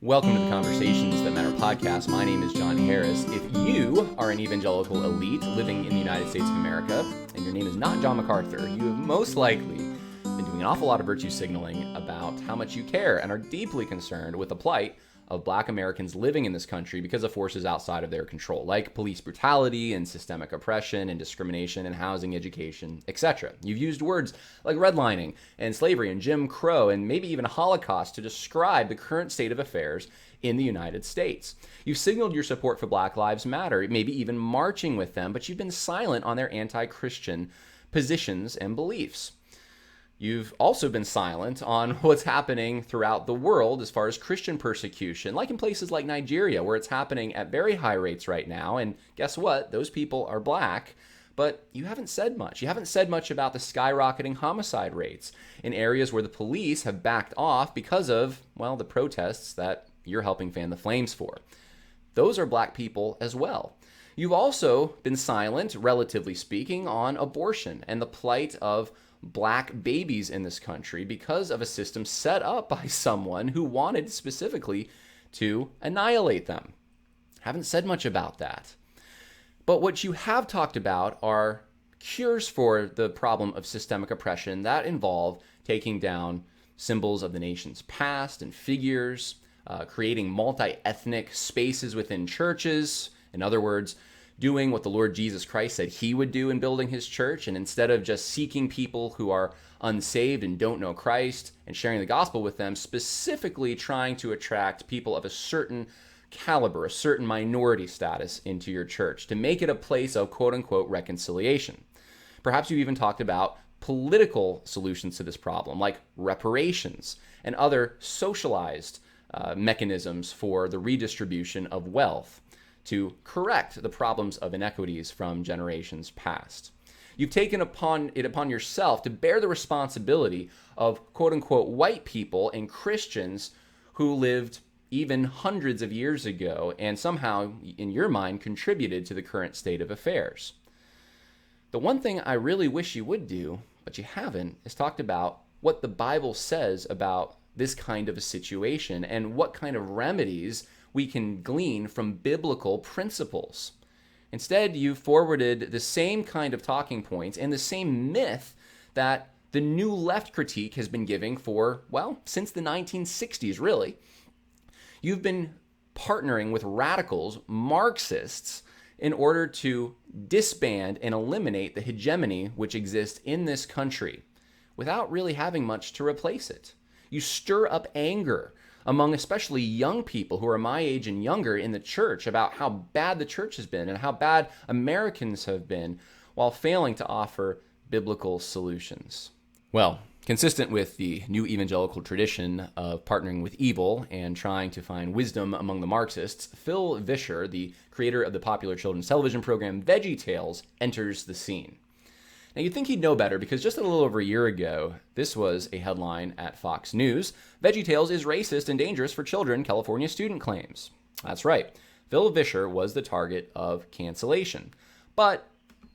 Welcome to the Conversations That Matter podcast. My name is John Harris. If you are an evangelical elite living in the United States of America, and your name is not John MacArthur, you have most likely been doing an awful lot of virtue signaling about how much you care and are deeply concerned with the plight of Black Americans living in this country because of forces outside of their control, like police brutality and systemic oppression and discrimination in housing, education, etc. You've used words like redlining and slavery and Jim Crow and maybe even Holocaust to describe the current state of affairs in the United States. You've signaled your support for Black Lives Matter, maybe even marching with them, but you've been silent on their anti-Christian positions and beliefs. You've also been silent on what's happening throughout the world as far as Christian persecution, like in places like Nigeria, where it's happening at very high rates right now. And guess what? Those people are Black, but you haven't said much. You haven't said much about the skyrocketing homicide rates in areas where the police have backed off because of, well, the protests that you're helping fan the flames for. Those are Black people as well. You've also been silent, relatively speaking, on abortion and the plight of Black babies in this country because of a system set up by someone who wanted specifically to annihilate them. Haven't said much about that. But what you have talked about are cures for the problem of systemic oppression that involve taking down symbols of the nation's past and figures, creating multi-ethnic spaces within churches. In other words, doing what the Lord Jesus Christ said he would do in building his church, and instead of just seeking people who are unsaved and don't know Christ and sharing the gospel with them, specifically trying to attract people of a certain caliber, a certain minority status into your church to make it a place of quote-unquote reconciliation. Perhaps you've even talked about political solutions to this problem, like reparations and other socialized mechanisms for the redistribution of wealth to correct the problems of inequities from generations past. You've taken upon yourself to bear the responsibility of quote-unquote white people and Christians who lived even hundreds of years ago and somehow, in your mind, contributed to the current state of affairs. The one thing I really wish you would do, but you haven't, is talked about what the Bible says about this kind of a situation and what kind of remedies we can glean from biblical principles. Instead, you forwarded the same kind of talking points and the same myth that the New Left critique has been giving for, well, since the 1960s, really. You've been partnering with radicals, Marxists, in order to disband and eliminate the hegemony which exists in this country without really having much to replace it. You stir up anger among especially young people who are my age and younger in the church about how bad the church has been and how bad Americans have been, while failing to offer biblical solutions. Well, consistent with the new evangelical tradition of partnering with evil and trying to find wisdom among the Marxists, Phil Vischer, the creator of the popular children's television program VeggieTales, enters the scene. Now, you'd think he'd know better because just a little over a year ago, this was a headline at Fox News: VeggieTales is racist and dangerous for children, California student claims. That's right. Phil Vischer was the target of cancellation. But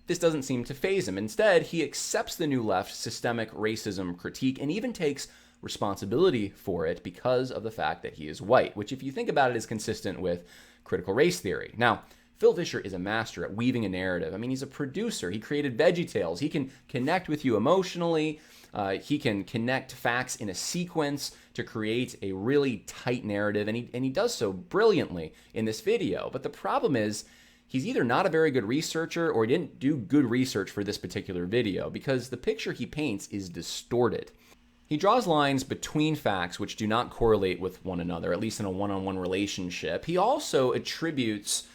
this doesn't seem to faze him. Instead, he accepts the New Left's systemic racism critique and even takes responsibility for it because of the fact that he is white, which, if you think about it, is consistent with critical race theory. Now, Phil Vischer is a master at weaving a narrative. I mean, he's a producer. He created VeggieTales. He can connect with you emotionally. He can connect facts in a sequence to create a really tight narrative, and he does so brilliantly in this video. But the problem is, he's either not a very good researcher or he didn't do good research for this particular video, because the picture he paints is distorted. He draws lines between facts which do not correlate with one another, at least in a one-on-one relationship. He also attributes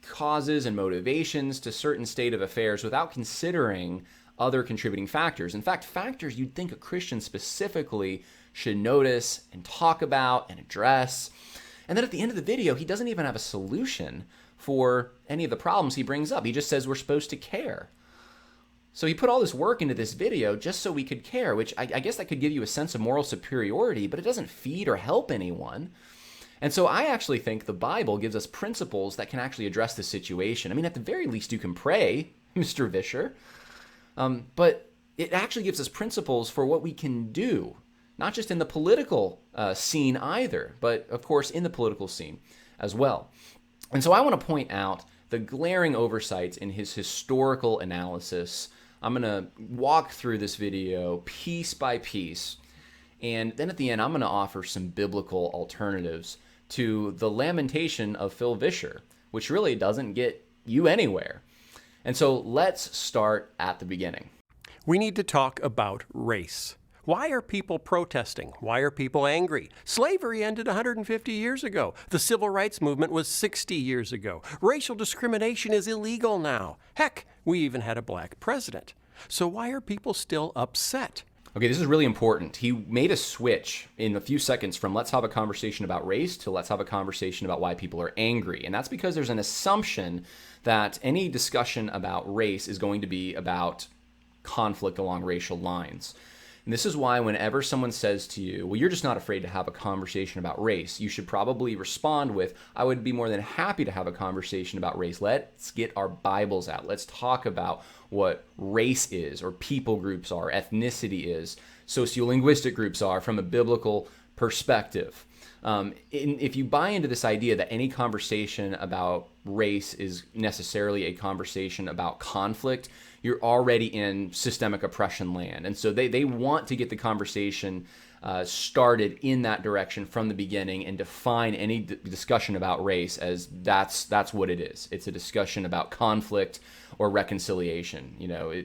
causes and motivations to certain state of affairs without considering other contributing factors. In fact, factors you'd think a Christian specifically should notice and talk about and address. And then at the end of the video, he doesn't even have a solution for any of the problems he brings up. He just says we're supposed to care. So he put all this work into this video just so we could care, which I guess that could give you a sense of moral superiority, but it doesn't feed or help anyone. And so I actually think the Bible gives us principles that can actually address this situation. I mean, at the very least, you can pray, Mr. Vischer, but it actually gives us principles for what we can do not just in the political scene either, but of course in the political scene as well. And so I want to point out the glaring oversights in his historical analysis. I'm going to walk through this video piece by piece, and then at the end I'm going to offer some biblical alternatives to the lamentation of Phil Vischer, which really doesn't get you anywhere. And so let's start at the beginning. We need to talk about race. Why are people protesting? Why are people angry? Slavery ended 150 years ago. The civil rights movement was 60 years ago. Racial discrimination is illegal now. Heck, we even had a black president. So why are people still upset? Okay, this is really important. He made a switch in a few seconds from let's have a conversation about race to let's have a conversation about why people are angry. And that's because there's an assumption that any discussion about race is going to be about conflict along racial lines. And this is why whenever someone says to you, well, you're just not afraid to have a conversation about race, you should probably respond with, I would be more than happy to have a conversation about race. Let's get our Bibles out. Let's talk about what race is, or people groups are, ethnicity is, sociolinguistic groups are from a biblical perspective. If you buy into this idea that any conversation about race is necessarily a conversation about conflict, you're already in systemic oppression land. And so they want to get the conversation started in that direction from the beginning and define any discussion about race as that's what it is. It's a discussion about conflict or reconciliation,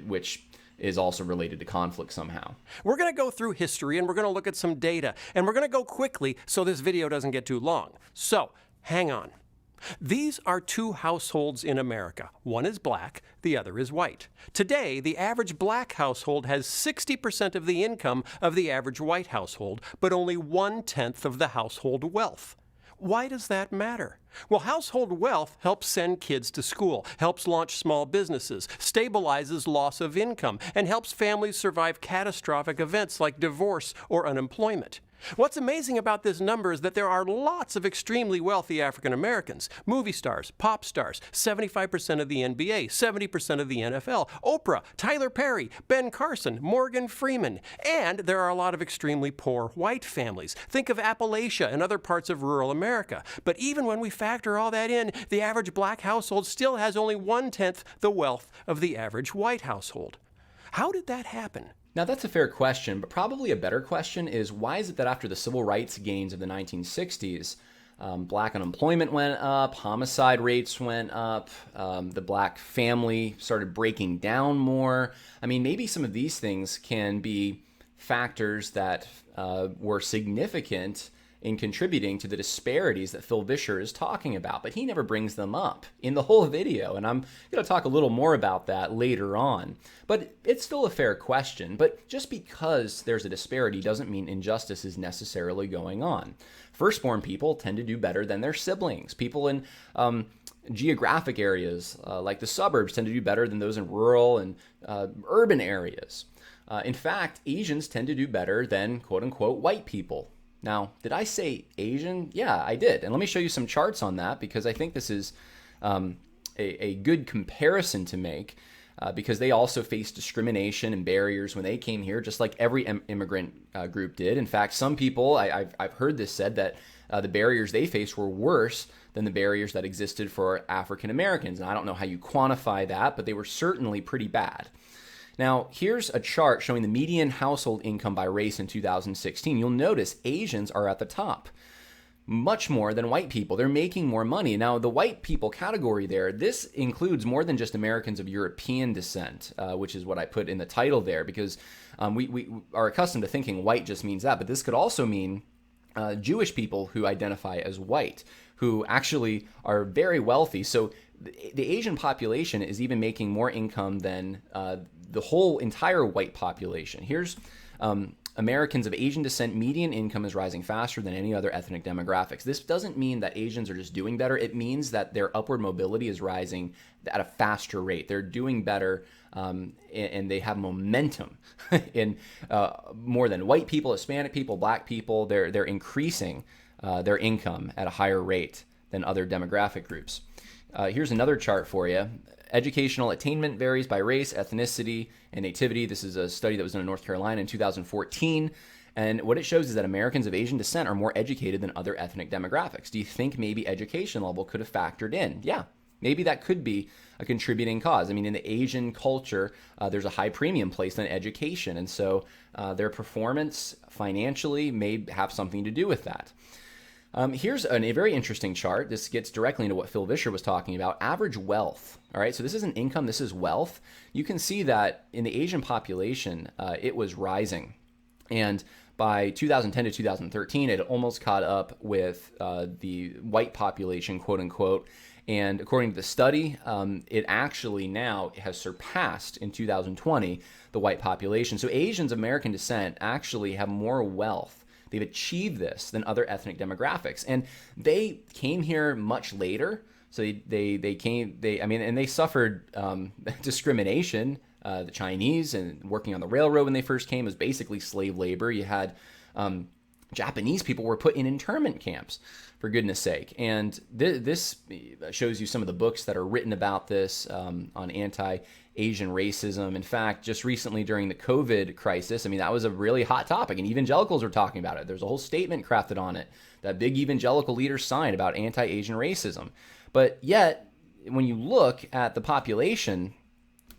which is also related to conflict somehow. We're going to go through history and we're going to look at some data, and we're going to go quickly so this video doesn't get too long. So hang on. These are two households in America. One is black, the other is white. Today, the average black household has 60% of the income of the average white household, but only 1/10 of the household wealth. Why does that matter? Well, household wealth helps send kids to school, helps launch small businesses, stabilizes loss of income, and helps families survive catastrophic events like divorce or unemployment. What's amazing about this number is that there are lots of extremely wealthy African Americans, movie stars, pop stars, 75% of the NBA, 70% of the NFL, Oprah, Tyler Perry, Ben Carson, Morgan Freeman, and there are a lot of extremely poor white families. Think of Appalachia and other parts of rural America. But even when we factor all that in, the average black household still has only 1/10 the wealth of the average white household. How did that happen? Now, that's a fair question, but probably a better question is why is it that after the civil rights gains of the 1960s, black unemployment went up, homicide rates went up, the black family started breaking down more? I mean, maybe some of these things can be factors that were significant in contributing to the disparities that Phil Vischer is talking about, but he never brings them up in the whole video, and I'm going to talk a little more about that later on. But it's still a fair question, but just because there's a disparity doesn't mean injustice is necessarily going on. Firstborn people tend to do better than their siblings. People in geographic areas like the suburbs tend to do better than those in rural and urban areas. In fact, Asians tend to do better than quote-unquote white people. Now, did I say Asian? Yeah, I did. And let me show you some charts on that because I think this is a good comparison to make because they also faced discrimination and barriers when they came here, just like every immigrant group did. In fact, some people, I've heard this said, that the barriers they faced were worse than the barriers that existed for African Americans. And I don't know how you quantify that, but they were certainly pretty bad. Now, here's a chart showing the median household income by race in 2016. You'll notice Asians are at the top, much more than white people. They're making more money. Now, the white people category there, this includes more than just Americans of European descent, which is what I put in the title there, because we are accustomed to thinking white just means that, but this could also mean Jewish people who identify as white, who actually are very wealthy. So the Asian population is even making more income than the whole entire white population. Here's Americans of Asian descent, median income is rising faster than any other ethnic demographics. This doesn't mean that Asians are just doing better. It means that their upward mobility is rising at a faster rate. They're doing better and they have momentum in more than white people, Hispanic people, black people. They're increasing their income at a higher rate than other demographic groups. Here's another chart for you. Educational attainment varies by race, ethnicity, and nativity. This is a study that was done in North Carolina in 2014. And what it shows is that Americans of Asian descent are more educated than other ethnic demographics. Do you think maybe education level could have factored in? Yeah, maybe that could be a contributing cause. I mean, in the Asian culture, there's a high premium placed on education. And so their performance financially may have something to do with that. Here's a very interesting chart. This gets directly into what Phil Vischer was talking about, average wealth. All right, so this isn't income, this is wealth. You can see that in the Asian population, it was rising. And by 2010 to 2013, it almost caught up with the white population, quote unquote. And according to the study, it actually now has surpassed in 2020 the white population. So Asians of American descent actually have more wealth. They've achieved this than other ethnic demographics. And they came here much later. So they suffered discrimination. The Chinese and working on the railroad when they first came was basically slave labor. You had Japanese people were put in internment camps, for goodness sake. And this shows you some of the books that are written about this on anti-Asian racism. In fact, just recently during the COVID crisis, I mean, that was a really hot topic, and evangelicals were talking about it. There's a whole statement crafted on it that big evangelical leaders signed about anti-Asian racism. But yet, when you look at the population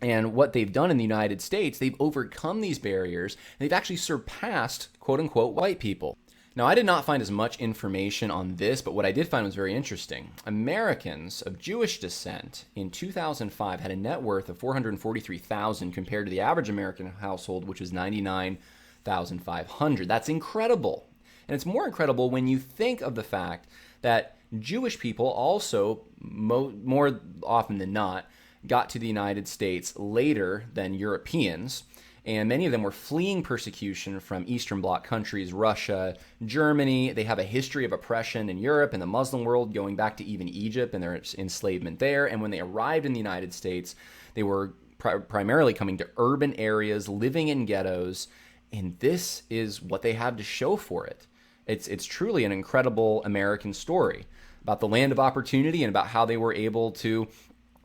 and what they've done in the United States, they've overcome these barriers, and they've actually surpassed, quote unquote, white people. Now, I did not find as much information on this, but what I did find was very interesting. Americans of Jewish descent in 2005 had a net worth of $443,000 compared to the average American household, which was $99,500. That's incredible. And it's more incredible when you think of the fact that Jewish people also, more often than not, got to the United States later than Europeans. And many of them were fleeing persecution from Eastern Bloc countries, Russia, Germany. They have a history of oppression in Europe and the Muslim world going back to even Egypt and their enslavement there. And when they arrived in the United States, they were primarily coming to urban areas, living in ghettos. And this is what they have to show for it. It's truly an incredible American story about the land of opportunity and about how they were able to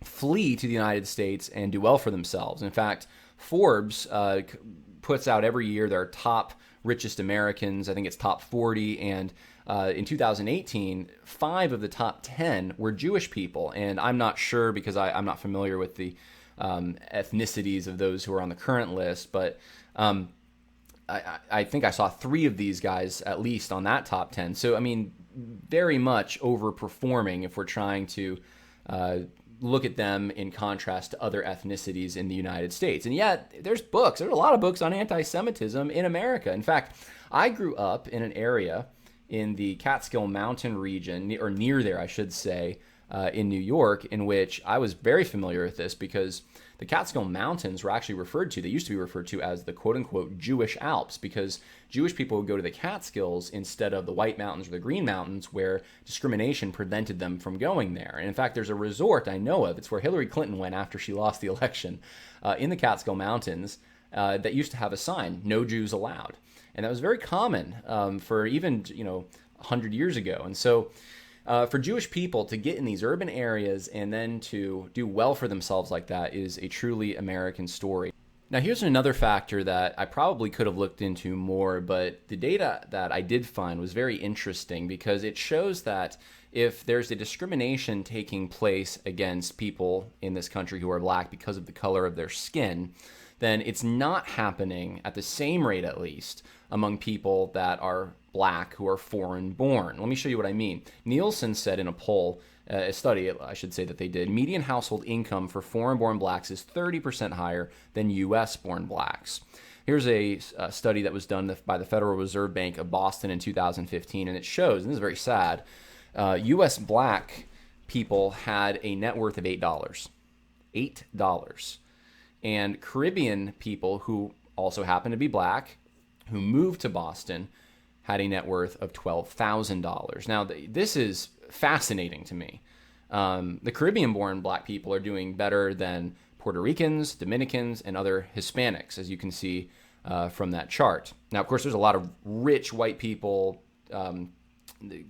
flee to the United States and do well for themselves. In fact, Forbes puts out every year their top richest Americans. I think it's top 40. And in 2018, 5 of the top 10 were Jewish people. And I'm not sure because I'm not familiar with the ethnicities of those who are on the current list. But I think I saw 3 of these guys at least on that top 10. So, I mean, very much overperforming if we're trying to look at them in contrast to other ethnicities in the United States. And yet, there's a lot of books on anti-Semitism in America. In fact, I grew up in an area in the Catskill Mountain region, or near there, I should say, in New York, in which I was very familiar with this because the Catskill Mountains were actually they used to be referred to as the quote-unquote Jewish Alps, because Jewish people would go to the Catskills instead of the White Mountains or the Green Mountains, where discrimination prevented them from going there. And in fact, there's a resort I know of, it's where Hillary Clinton went after she lost the election, in the Catskill Mountains, that used to have a sign, "No Jews Allowed." And that was very common for even, 100 years ago. And so for Jewish people to get in these urban areas and then to do well for themselves like that is a truly American story. Now, here's another factor that I probably could have looked into more, but the data that I did find was very interesting because it shows that if there's a discrimination taking place against people in this country who are black because of the color of their skin, then it's not happening at the same rate, at least, among people that are black who are foreign born. Let me show you what I mean. Neilson said in a poll, a study, I should say, that they did, median household income for foreign-born blacks is 30% higher than U.S.-born blacks. Here's a study that was done by the Federal Reserve Bank of Boston in 2015, and it shows, and this is very sad, U.S. black people had a net worth of $8. $8. And Caribbean people who also happen to be black, who moved to Boston, had a net worth of $12,000. Now, this is fascinating to me. The Caribbean-born black people are doing better than Puerto Ricans, Dominicans, and other Hispanics, as you can see from that chart. Now, of course, there's a lot of rich white people,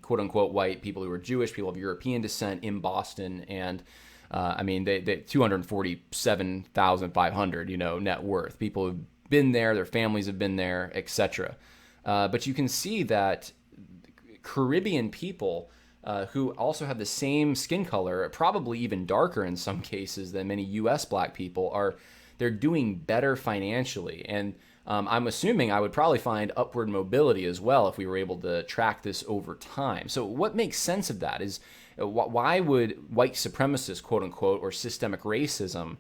quote-unquote white people who are Jewish, people of European descent in Boston, and they 247,500, net worth. People who've been there, their families have been there, etc. But you can see that Caribbean people who also have the same skin color, probably even darker in some cases than many U.S. black people, they're doing better financially. And I'm assuming I would probably find upward mobility as well if we were able to track this over time. So what makes sense of that is why would white supremacists, quote unquote, or systemic racism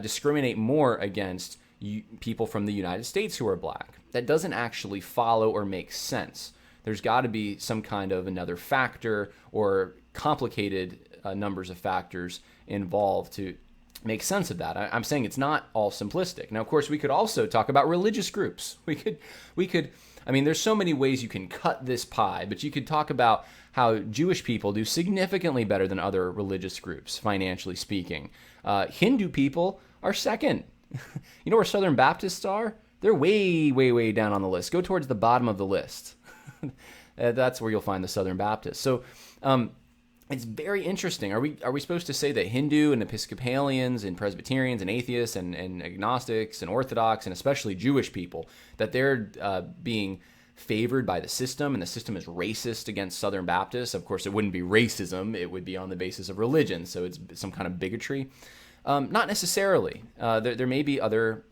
discriminate more against people from the United States who are black? That doesn't actually follow or make sense. There's got to be some kind of another factor or complicated numbers of factors involved to make sense of that. I'm saying it's not all simplistic. Now, of course, we could also talk about religious groups. We could, I mean, there's so many ways you can cut this pie, but you could talk about how Jewish people do significantly better than other religious groups, financially speaking. Hindu people are second. You know where Southern Baptists are? They're way, way, way down on the list. Go towards the bottom of the list. That's where you'll find the Southern Baptists. So it's very interesting. Are we supposed to say that Hindu and Episcopalians and Presbyterians and atheists and agnostics and Orthodox and especially Jewish people, that they're being favored by the system and the system is racist against Southern Baptists? Of course, it wouldn't be racism. It would be on the basis of religion. So it's some kind of bigotry. Not necessarily. There may be other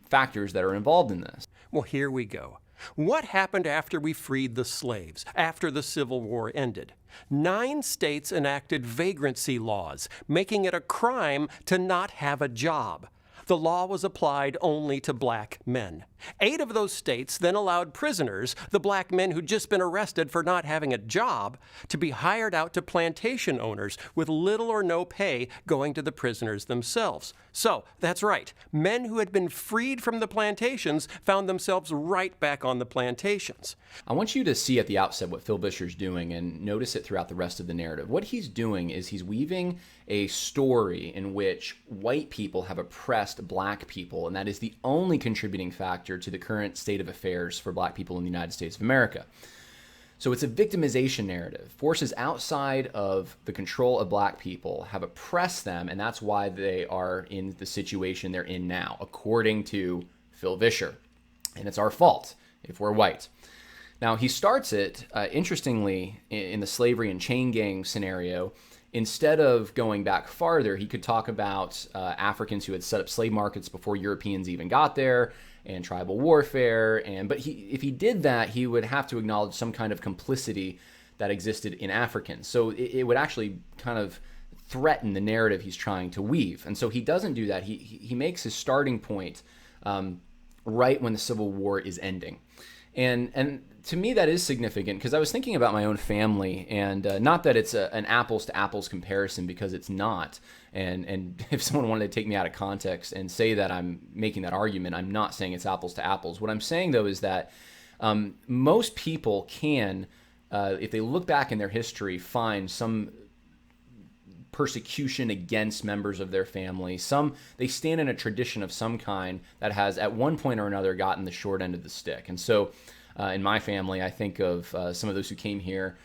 factors that are involved in this. Well, here we go. What happened after we freed the slaves, after the Civil War ended? 9 states enacted vagrancy laws, making it a crime to not have a job. The law was applied only to black men. 8 of those states then allowed prisoners, the black men who'd just been arrested for not having a job, to be hired out to plantation owners with little or no pay going to the prisoners themselves. So, that's right, men who had been freed from the plantations found themselves right back on the plantations. I want you to see at the outset what Phil Vischer's doing and notice it throughout the rest of the narrative. What he's doing is he's weaving a story in which white people have oppressed black people, and that is the only contributing factor to the current state of affairs for black people in the United States of America. So it's a victimization narrative. Forces outside of the control of black people have oppressed them, and that's why they are in the situation they're in now, according to Phil Vischer. And it's our fault if we're white. Now, he starts it, interestingly, in the slavery and chain gang scenario. Instead of going back farther, he could talk about Africans who had set up slave markets before Europeans even got there, and tribal warfare. But if he did that, he would have to acknowledge some kind of complicity that existed in Africans. So it would actually kind of threaten the narrative he's trying to weave. And so he doesn't do that. He makes his starting point right when the Civil War is ending. And to me, that is significant because I was thinking about my own family, and not that it's an apples to apples comparison, because it's not. And if someone wanted to take me out of context and say that I'm making that argument, I'm not saying it's apples to apples. What I'm saying, though, is that most people can, if they look back in their history, find some persecution against members of their family. They stand in a tradition of some kind that has at one point or another gotten the short end of the stick. And so in my family, I think of some of those who came here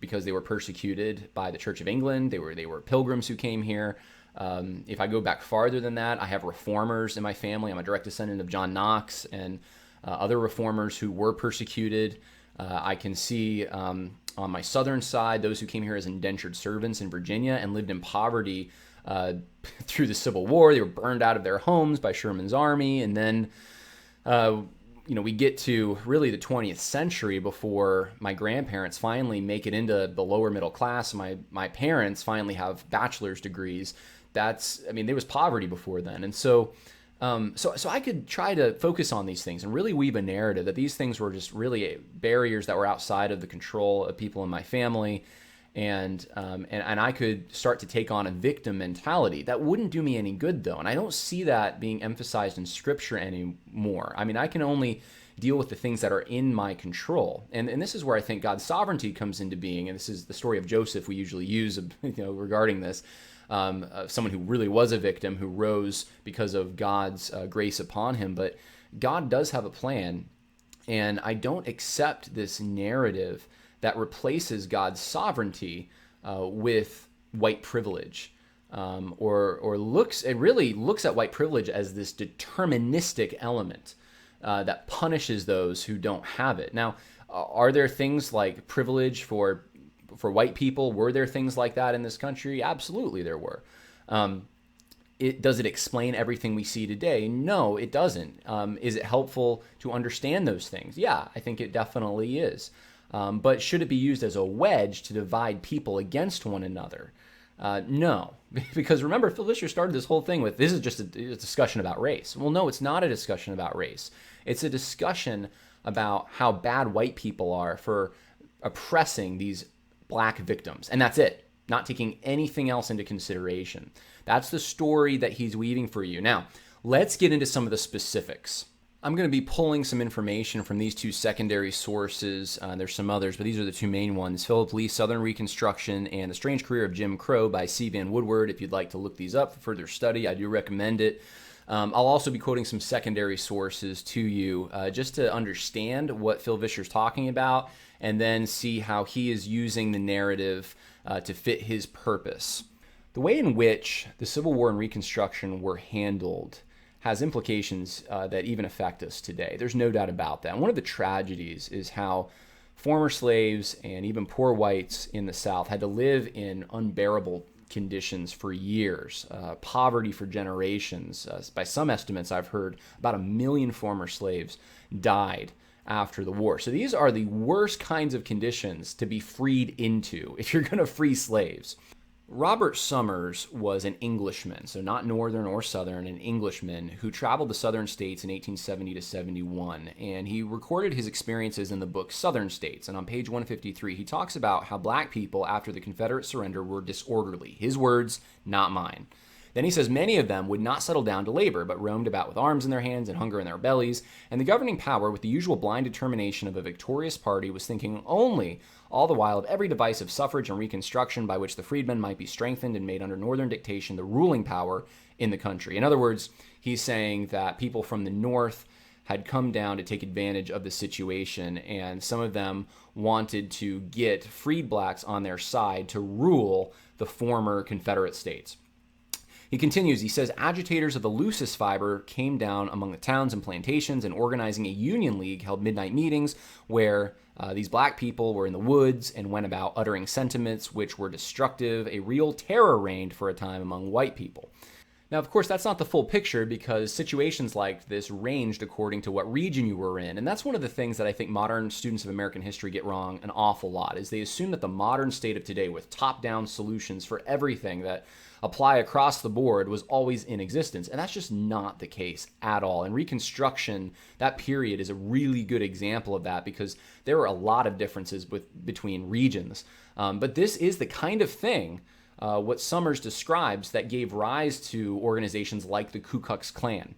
because they were persecuted by the Church of England. They were pilgrims who came here. If I go back farther than that, I have reformers in my family. I'm a direct descendant of John Knox and other reformers who were persecuted. I can see on my southern side those who came here as indentured servants in Virginia and lived in poverty through the Civil War. They were burned out of their homes by Sherman's army. And then we get to really the 20th century before my grandparents finally make it into the lower middle class. My parents finally have bachelor's degrees. There was poverty before then. And so I could try to focus on these things and really weave a narrative that these things were just really barriers that were outside of the control of people in my family. And I could start to take on a victim mentality. That wouldn't do me any good, though. And I don't see that being emphasized in Scripture anymore. I mean, I can only deal with the things that are in my control. And this is where I think God's sovereignty comes into being. And this is the story of Joseph we usually use regarding this. Someone who really was a victim, who rose because of God's grace upon him. But God does have a plan. And I don't accept this narrative that replaces God's sovereignty with white privilege, or really looks at white privilege as this deterministic element. that punishes those who don't have it. Now, are there things like privilege for white people? Were there things like that in this country? Absolutely, there were. Does it explain everything we see today? No, it doesn't. Is it helpful to understand those things? Yeah, I think it definitely is. But should it be used as a wedge to divide people against one another? No, because remember, Phil Vischer started this whole thing with, this is just a discussion about race. Well, no, it's not a discussion about race. It's a discussion about how bad white people are for oppressing these black victims. And that's it, not taking anything else into consideration. That's the story that he's weaving for you. Now, let's get into some of the specifics. I'm going to be pulling some information from these two secondary sources. There's some others, but these are the two main ones. Philip Lee, Southern Reconstruction, and The Strange Career of Jim Crow by C. Van Woodward. If you'd like to look these up for further study, I do recommend it. I'll also be quoting some secondary sources to you just to understand what Phil Vischer's talking about, and then see how he is using the narrative to fit his purpose. The way in which the Civil War and Reconstruction were handled has implications that even affect us today. There's no doubt about that. And one of the tragedies is how former slaves and even poor whites in the South had to live in unbearable conditions for years, poverty for generations. By some estimates, I've heard about 1 million former slaves died after the war. So these are the worst kinds of conditions to be freed into if you're going to free slaves. Robert Summers was an Englishman, so not Northern or Southern, an Englishman who traveled the Southern states in 1870 to 71, and he recorded his experiences in the book Southern States. And on page 153, he talks about how black people after the Confederate surrender were disorderly. His words, not mine. Then he says many of them would not settle down to labor, but roamed about with arms in their hands and hunger in their bellies, and the governing power, with the usual blind determination of a victorious party, was thinking only all the while of every device of suffrage and reconstruction by which the freedmen might be strengthened and made under Northern dictation the ruling power in the country. In other words, he's saying that people from the North had come down to take advantage of the situation, and some of them wanted to get freed blacks on their side to rule the former Confederate states. He continues, he says, agitators of the loosest fiber came down among the towns and plantations, and organizing a union league held midnight meetings where these black people were in the woods and went about uttering sentiments which were destructive. A real terror reigned for a time among white people. Now, of course, that's not the full picture, because situations like this ranged according to what region you were in. And that's one of the things that I think modern students of American history get wrong an awful lot, is they assume that the modern state of today with top-down solutions for everything that apply across the board was always in existence. And that's just not the case at all. And Reconstruction, that period, is a really good example of that, because there were a lot of differences between regions. But this is the kind of thing, what Summers describes, that gave rise to organizations like the Ku Klux Klan.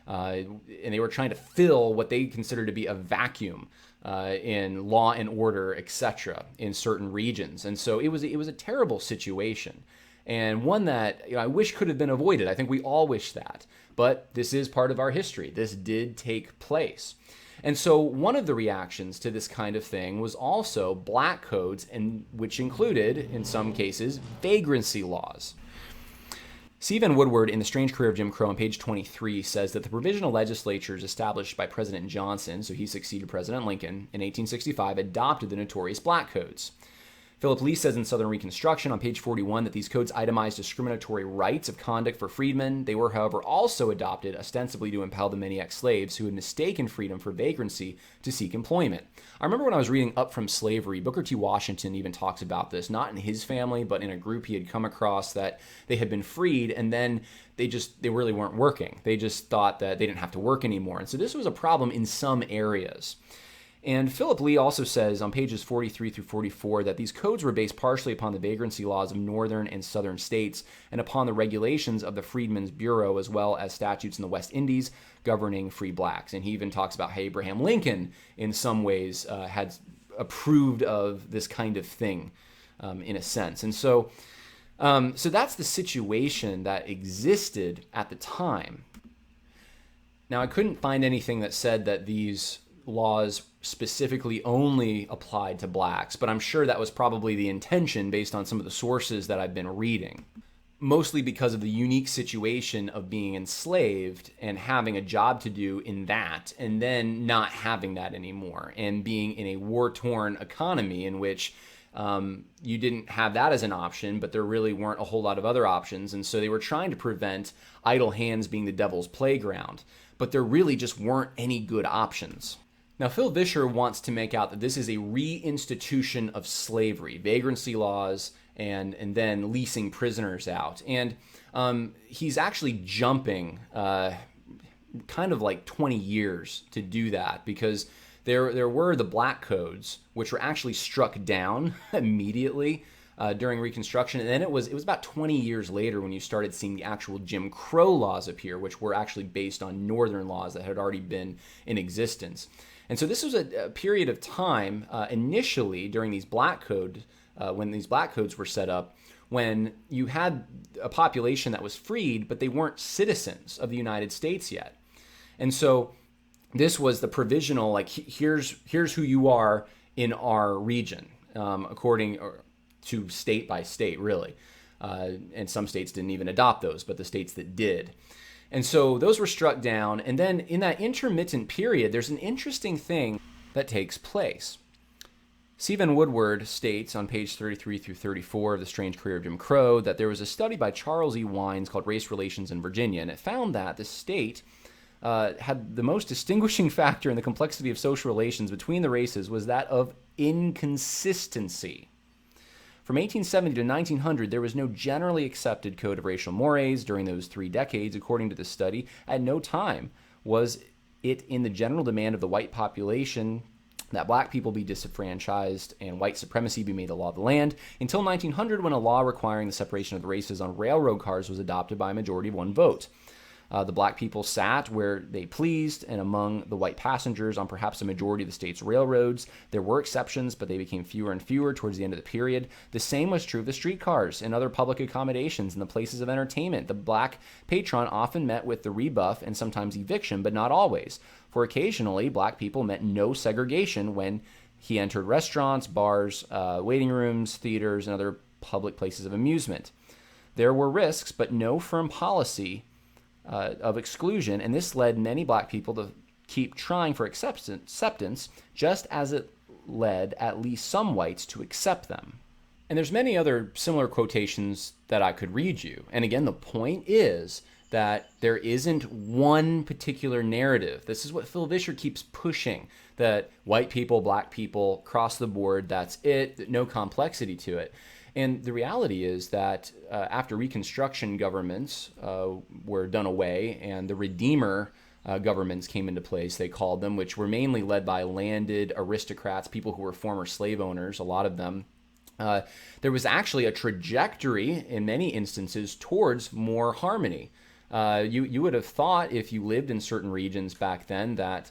And they were trying to fill what they considered to be a vacuum in law and order, etc., in certain regions. And so it was a terrible situation, and one that I wish could have been avoided. I think we all wish that. But this is part of our history. This did take place. And so one of the reactions to this kind of thing was also black codes, and which included, in some cases, vagrancy laws. C. Van Woodward, in The Strange Career of Jim Crow, on page 23, says that the provisional legislatures established by President Johnson, so he succeeded President Lincoln, in 1865, adopted the notorious black codes. Philip Lee says in Southern Reconstruction on page 41 that these codes itemized discriminatory rights of conduct for freedmen. They were, however, also adopted ostensibly to impel the many ex-slaves who had mistaken freedom for vagrancy to seek employment. I remember when I was reading Up From Slavery, Booker T. Washington even talks about this, not in his family, but in a group he had come across, that they had been freed, and then they really weren't working. They just thought that they didn't have to work anymore. And so this was a problem in some areas. And Philip Lee also says on pages 43 through 44 that these codes were based partially upon the vagrancy laws of northern and southern states and upon the regulations of the Freedmen's Bureau, as well as statutes in the West Indies governing free blacks. And he even talks about how Abraham Lincoln, in some ways, had approved of this kind of thing, in a sense. And so that's the situation that existed at the time. Now, I couldn't find anything that said that these laws specifically only applied to blacks, but I'm sure that was probably the intention based on some of the sources that I've been reading. mostly because of the unique situation of being enslaved and having a job to do in that, and then not having that anymore, and being in a war-torn economy in which you didn't have that as an option, but there really weren't a whole lot of other options. And so they were trying to prevent idle hands being the devil's playground, but there really just weren't any good options. Now, Phil Vischer wants to make out that this is a reinstitution of slavery, vagrancy laws, and then leasing prisoners out. And he's actually jumping kind of like 20 years to do that, because there were the Black Codes, which were actually struck down immediately during Reconstruction. And then it was about 20 years later when you started seeing the actual Jim Crow laws appear, which were actually based on Northern laws that had already been in existence. And so this was a period of time initially during these Black Codes, when these Black Codes were set up, when you had a population that was freed, but they weren't citizens of the United States yet. And so this was the provisional, like, here's who you are in our region, according to state by state, really. And some states didn't even adopt those, but the states that did. And so those were struck down. And then in that intermittent period, there's an interesting thing that takes place. C. Vann Woodward states on page 33 through 34 of The Strange Career of Jim Crow that there was a study by Charles E. Wines called Race Relations in Virginia, and it found that the state had the most distinguishing factor in the complexity of social relations between the races was that of inconsistency. From 1870 to 1900, there was no generally accepted code of racial mores during those 3 decades, according to the study. At no time was it in the general demand of the white population that black people be disenfranchised and white supremacy be made the law of the land, until 1900, when a law requiring the separation of the races on railroad cars was adopted by a majority of 1 vote. The black people sat where they pleased, and among the white passengers on perhaps a majority of the state's railroads. There were exceptions, but they became fewer and fewer towards the end of the period. The same was true of the streetcars and other public accommodations and the places of entertainment. The black patron often met with the rebuff and sometimes eviction, but not always. For occasionally, black people met no segregation when he entered restaurants, bars, waiting rooms, theaters, and other public places of amusement. There were risks, but no firm policy of exclusion, and this led many black people to keep trying for acceptance, just as it led at least some whites to accept them. And there's many other similar quotations that I could read you. And again, the point is that there isn't one particular narrative. This is what Phil Vischer keeps pushing, that white people, black people, across the board, that's it, no complexity to it. And the reality is that after Reconstruction governments were done away and the Redeemer governments came into place, they called them, which were mainly led by landed aristocrats, people who were former slave owners, a lot of them, there was actually a trajectory in many instances towards more harmony. You would have thought, if you lived in certain regions back then, that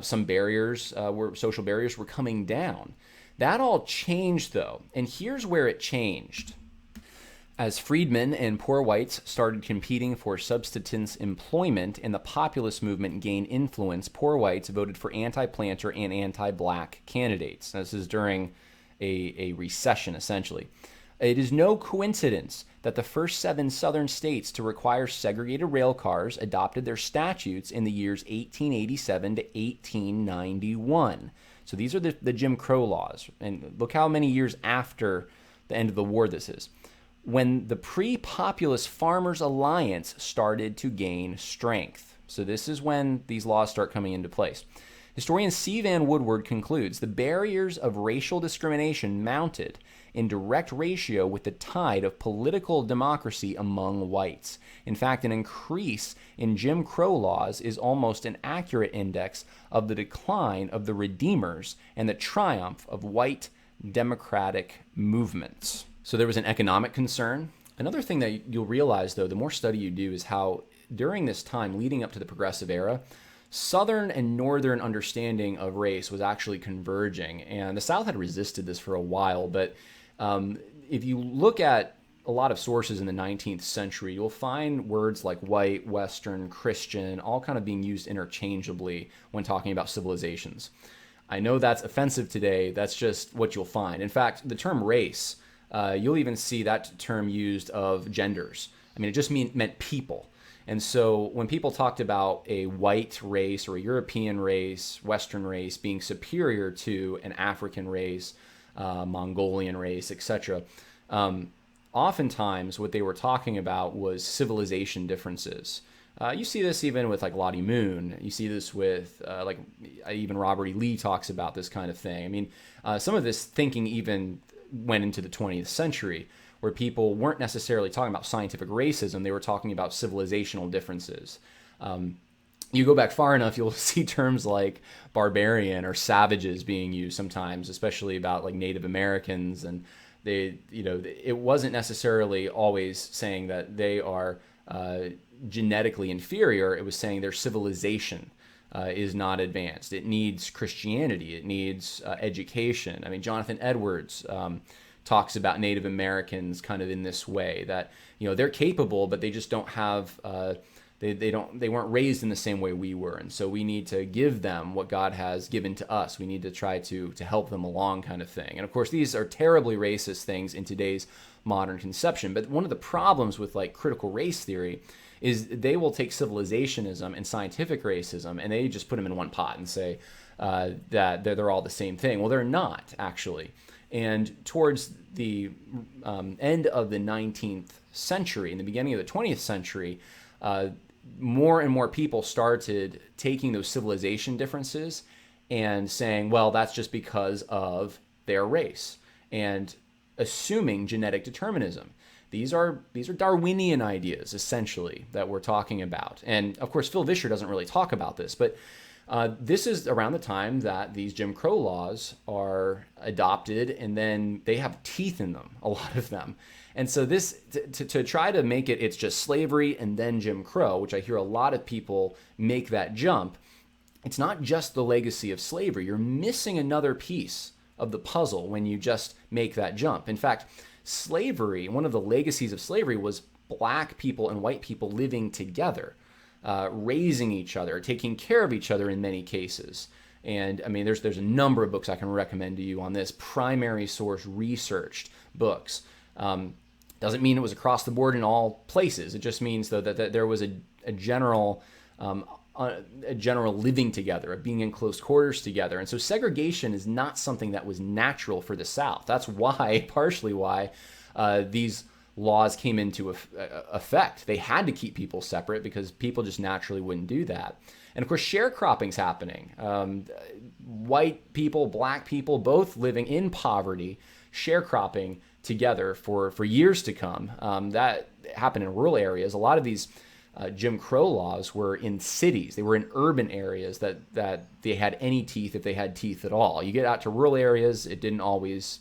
some social barriers were coming down. That all changed, though, and here's where it changed. As freedmen and poor whites started competing for subsistence employment and the populist movement gained influence, poor whites voted for anti-planter and anti-black candidates. Now, this is during a recession, essentially. It is no coincidence that the first 7 southern states to require segregated rail cars adopted their statutes in the years 1887 to 1891. So these are the Jim Crow laws. And look how many years after the end of the war this is. When the pre-populist Farmers Alliance started to gain strength. So this is when these laws start coming into place. Historian C. Vann Woodward concludes the barriers of racial discrimination mounted in direct ratio with the tide of political democracy among whites. In fact, an increase in Jim Crow laws is almost an accurate index of the decline of the Redeemers and the triumph of white democratic movements. So there was an economic concern. Another thing that you'll realize, though, the more study you do, is how during this time leading up to the Progressive Era, Southern and Northern understanding of race was actually converging. And the South had resisted this for a while, but if you look at a lot of sources in the 19th century, you'll find words like white, Western, Christian, all kind of being used interchangeably when talking about civilizations. I know that's offensive today. That's just what you'll find. In fact, the term race you'll even see that term used of genders. I mean, it just meant people. And so when people talked about a white race or a European race, Western race being superior to an African race, Mongolian race, etc., oftentimes what they were talking about was civilization differences. You see this even with like Lottie Moon. You see this with like even Robert E. Lee talks about this kind of thing. I mean, some of this thinking even went into the 20th century, where people weren't necessarily talking about scientific racism. They were talking about civilizational differences. You go back far enough, you'll see terms like barbarian or savages being used sometimes, especially about like Native Americans. And it wasn't necessarily always saying that they are genetically inferior. It was saying their civilization is not advanced. It needs Christianity. It needs education. I mean, Jonathan Edwards talks about Native Americans kind of in this way, that they're capable, but they just don't have they weren't raised in the same way we were, and so we need to give them what God has given to us. We need to try to help them along, kind of thing. And of course, these are terribly racist things in today's modern conception. But one of the problems with like critical race theory is they will take civilizationism and scientific racism and they just put them in one pot and say that they're all the same thing. Well, they're not, actually. And towards the end of the 19th century, in the beginning of the 20th century, more and more people started taking those civilization differences and saying, well, that's just because of their race, and assuming genetic determinism. These are Darwinian ideas, essentially, that we're talking about. And of course, Phil Vischer doesn't really talk about this, but this is around the time that these Jim Crow laws are adopted, and then they have teeth in them, a lot of them. And so this, to try to make it's just slavery and then Jim Crow, which I hear a lot of people make that jump, it's not just the legacy of slavery. You're missing another piece of the puzzle when you just make that jump. In fact, slavery, one of the legacies of slavery was black people and white people living together, raising each other, taking care of each other in many cases. And I mean, there's a number of books I can recommend to you on this, primary source researched books. Doesn't mean it was across the board in all places. It just means, though, that there was a general living together, of being in close quarters together. And so segregation is not something that was natural for the South. That's why, partially why, these laws came into effect. They had to keep people separate because people just naturally wouldn't do that. And of course, sharecropping's happening. White people, black people, both living in poverty, sharecropping together for years to come. That happened in rural areas. A lot of these Jim Crow laws were in cities. They were in urban areas that they had any teeth, if they had teeth at all. You get out to rural areas, it didn't always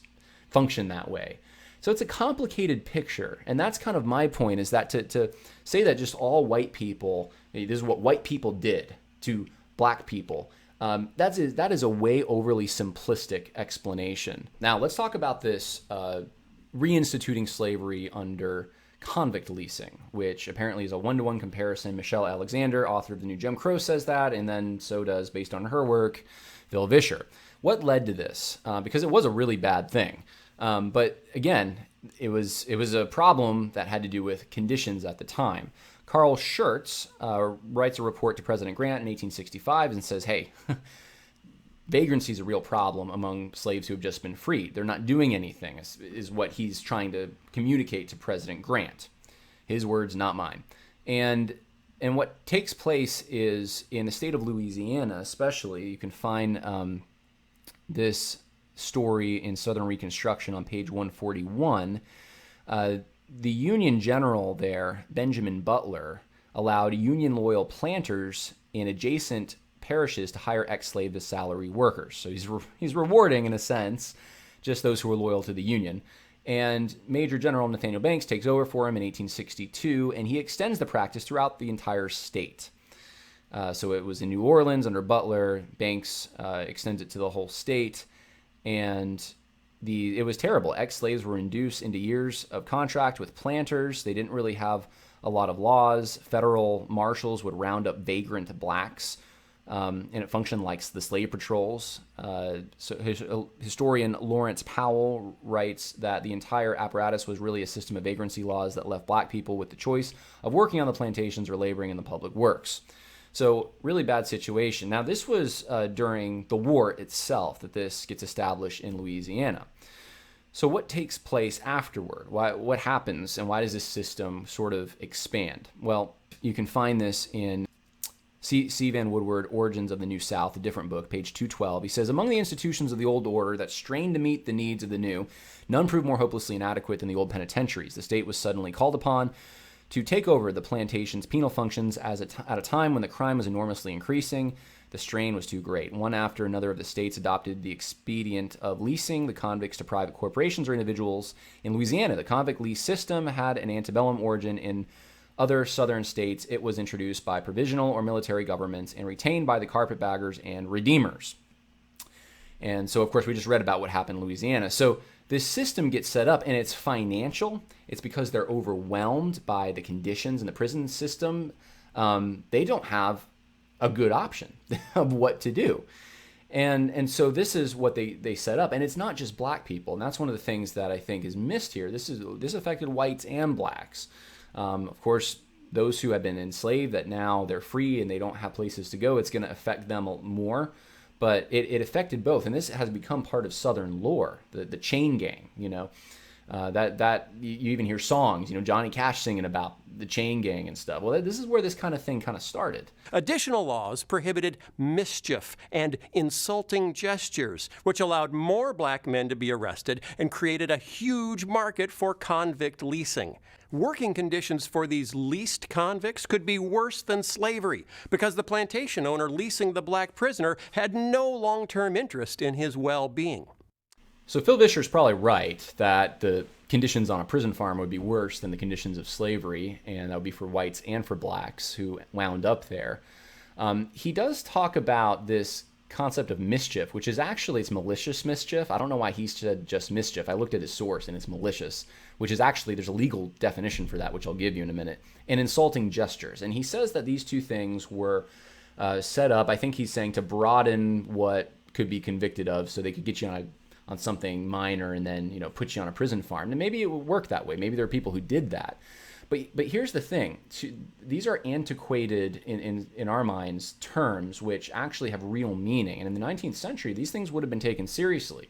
function that way. So it's a complicated picture. And that's kind of my point, is that to say that just all white people, this is what white people did to black people, that is a way overly simplistic explanation. Now, let's talk about this reinstituting slavery under convict leasing, which apparently is a one-to-one comparison. Michelle Alexander, author of The New Jim Crow, says that, and then so does, based on her work, Phil Vischer. What led to this? Because it was a really bad thing. But again, it was a problem that had to do with conditions at the time. Carl Schurz writes a report to President Grant in 1865 and says, hey, vagrancy is a real problem among slaves who have just been freed. They're not doing anything, is what he's trying to communicate to President Grant. His words, not mine. And what takes place is, in the state of Louisiana especially, you can find this story in Southern Reconstruction on page 141. The Union general there, Benjamin Butler, allowed Union-loyal planters in adjacent parishes to hire ex-slave as salary workers. So he's rewarding, in a sense, just those who were loyal to the Union. And Major General Nathaniel Banks takes over for him in 1862, and he extends the practice throughout the entire state. So it was in New Orleans under Butler. Banks extends it to the whole state, and it was terrible. Ex-slaves were induced into years of contract with planters. They didn't really have a lot of laws. Federal marshals would round up vagrant blacks and it functioned like the slave patrols. Historian Lawrence Powell writes that the entire apparatus was really a system of vagrancy laws that left black people with the choice of working on the plantations or laboring in the public works. So really bad situation. Now, this was during the war itself that this gets established in Louisiana. So what takes place afterward? What happens, and why does this system sort of expand? Well, you can find this in C. Van Woodward, Origins of the New South, a different book, page 212. He says, among the institutions of the old order that strained to meet the needs of the new, none proved more hopelessly inadequate than the old penitentiaries. The state was suddenly called upon to take over the plantation's penal functions at a time when the crime was enormously increasing. The strain was too great. One after another of the states adopted the expedient of leasing the convicts to private corporations or individuals. In Louisiana, the convict lease system had an antebellum origin. In other southern states, it was introduced by provisional or military governments and retained by the carpetbaggers and redeemers. And so, of course, we just read about what happened in Louisiana. So this system gets set up, and it's financial. It's because they're overwhelmed by the conditions in the prison system. They don't have a good option of what to do. And so this is what they set up. And it's not just black people. And that's one of the things that I think is missed here. This affected whites and blacks. Of course, those who have been enslaved, that now they're free and they don't have places to go, it's going to affect them more. But it affected both. And this has become part of Southern lore, the chain gang, that you even hear songs, Johnny Cash singing about the chain gang and stuff. Well, this is where this kind of thing kind of started. Additional laws prohibited mischief and insulting gestures, which allowed more black men to be arrested and created a huge market for convict leasing. Working conditions for these leased convicts could be worse than slavery because the plantation owner leasing the black prisoner had no long-term interest in his well-being. So Phil Vischer is probably right that the conditions on a prison farm would be worse than the conditions of slavery, and that would be for whites and for blacks who wound up there. He does talk about this concept of mischief, which is actually, it's malicious mischief. I don't know why he said just mischief. I looked at his source, and it's malicious, which is actually, there's a legal definition for that, which I'll give you in a minute, and insulting gestures. And he says that these two things were set up, I think he's saying, to broaden what could be convicted of so they could get you on something minor and then, put you on a prison farm. And maybe it would work that way. Maybe there are people who did that. But here's the thing. These are antiquated in our minds terms which actually have real meaning. And in the 19th century, these things would have been taken seriously.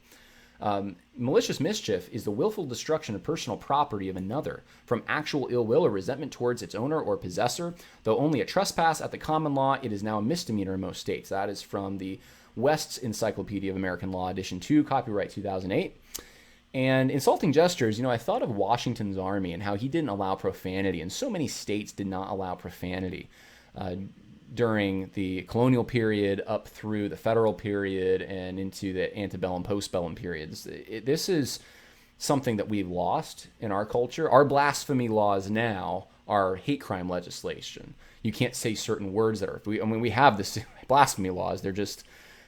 Malicious mischief is the willful destruction of personal property of another from actual ill will or resentment towards its owner or possessor. Though only a trespass at the common law, it is now a misdemeanor in most states. That is from the West's Encyclopedia of American Law, Edition 2, copyright 2008. And insulting gestures, I thought of Washington's army and how he didn't allow profanity, and so many states did not allow profanity during the colonial period up through the federal period and into the antebellum, postbellum periods. This is something that we've lost in our culture. Our blasphemy laws now are hate crime legislation. You can't say certain words that are, we have this blasphemy laws, they're just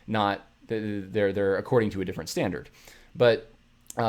not, they're according to a different standard. But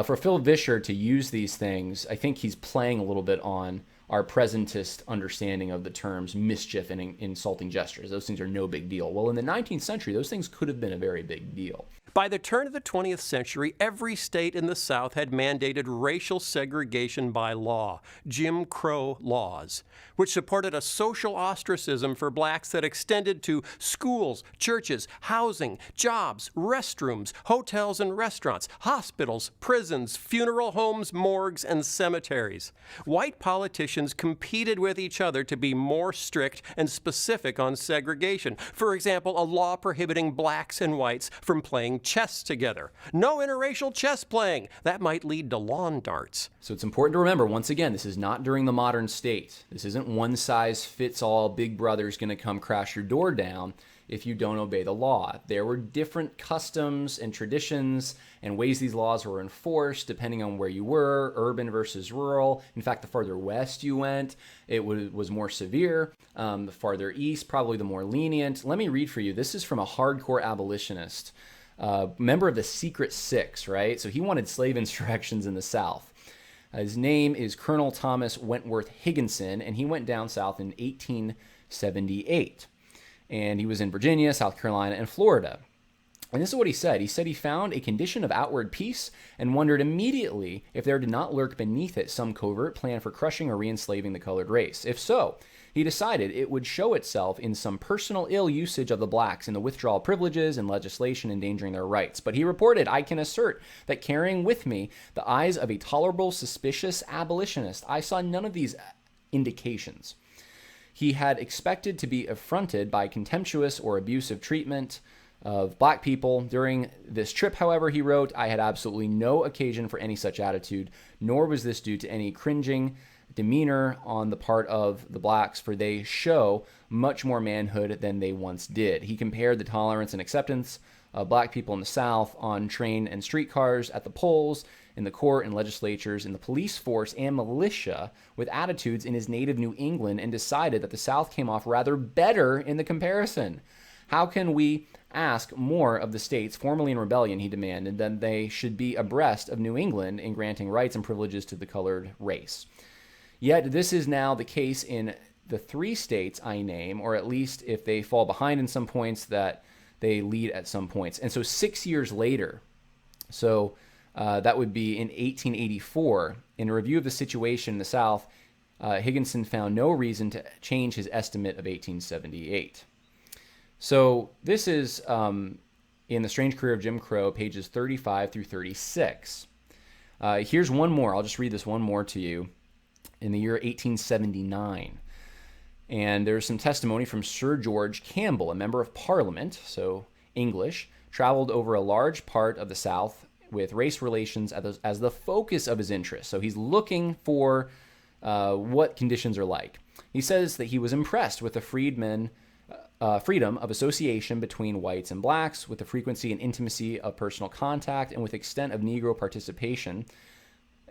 for Phil Vischer to use these things, I think he's playing a little bit on our presentist understanding of the terms mischief and insulting gestures. Those things are no big deal. Well, in the 19th century, those things could have been a very big deal. By the turn of the 20th century, every state in the South had mandated racial segregation by law, Jim Crow laws, which supported a social ostracism for blacks that extended to schools, churches, housing, jobs, restrooms, hotels and restaurants, hospitals, prisons, funeral homes, morgues, and cemeteries. White politicians competed with each other to be more strict and specific on segregation. For example, a law prohibiting blacks and whites from playing chess together. No interracial chess playing. That might lead to lawn darts. So it's important to remember, once again, this is not during the modern state. This isn't one size fits all, big brother's going to come crash your door down if you don't obey the law. There were different customs and traditions and ways these laws were enforced depending on where you were, urban versus rural. In fact, the farther west you went, it was more severe. The farther east, probably the more lenient. Let me read for you. This is from a hardcore abolitionist, member of the Secret Six, right? So he wanted slave insurrections in the South. His name is Colonel Thomas Wentworth Higginson, and he went down south in 1878. And he was in Virginia, South Carolina, and Florida. And this is what he said. He said he found a condition of outward peace and wondered immediately if there did not lurk beneath it some covert plan for crushing or re-enslaving the colored race. If so, he decided it would show itself in some personal ill usage of the blacks, in the withdrawal of privileges and legislation endangering their rights. But he reported, I can assert that carrying with me the eyes of a tolerable, suspicious abolitionist, I saw none of these indications. He had expected to be affronted by contemptuous or abusive treatment of black people. During this trip, however, he wrote, I had absolutely no occasion for any such attitude, nor was this due to any cringing demeanor on the part of the blacks, for they show much more manhood than they once did. He compared the tolerance and acceptance of black people in the South on train and streetcars, at the polls, in the court and legislatures, in the police force and militia, with attitudes in his native New England, and decided that the South came off rather better in the comparison. How can we ask more of the states formerly in rebellion, he demanded, than they should be abreast of New England in granting rights and privileges to the colored race? Yet this is now the case in the 3 states I name, or at least if they fall behind in some points, that they lead at some points. And so 6 years later, that would be in 1884, in a review of the situation in the South, Higginson found no reason to change his estimate of 1878. So this is in The Strange Career of Jim Crow, pages 35 through 36. Here's one more. I'll just read this one more to you. In the year 1879. And there's some testimony from Sir George Campbell, a member of Parliament, so English, traveled over a large part of the South with race relations as the focus of his interest. So he's looking for what conditions are like. He says that he was impressed with the freedom of association between whites and blacks, with the frequency and intimacy of personal contact, and with extent of Negro participation.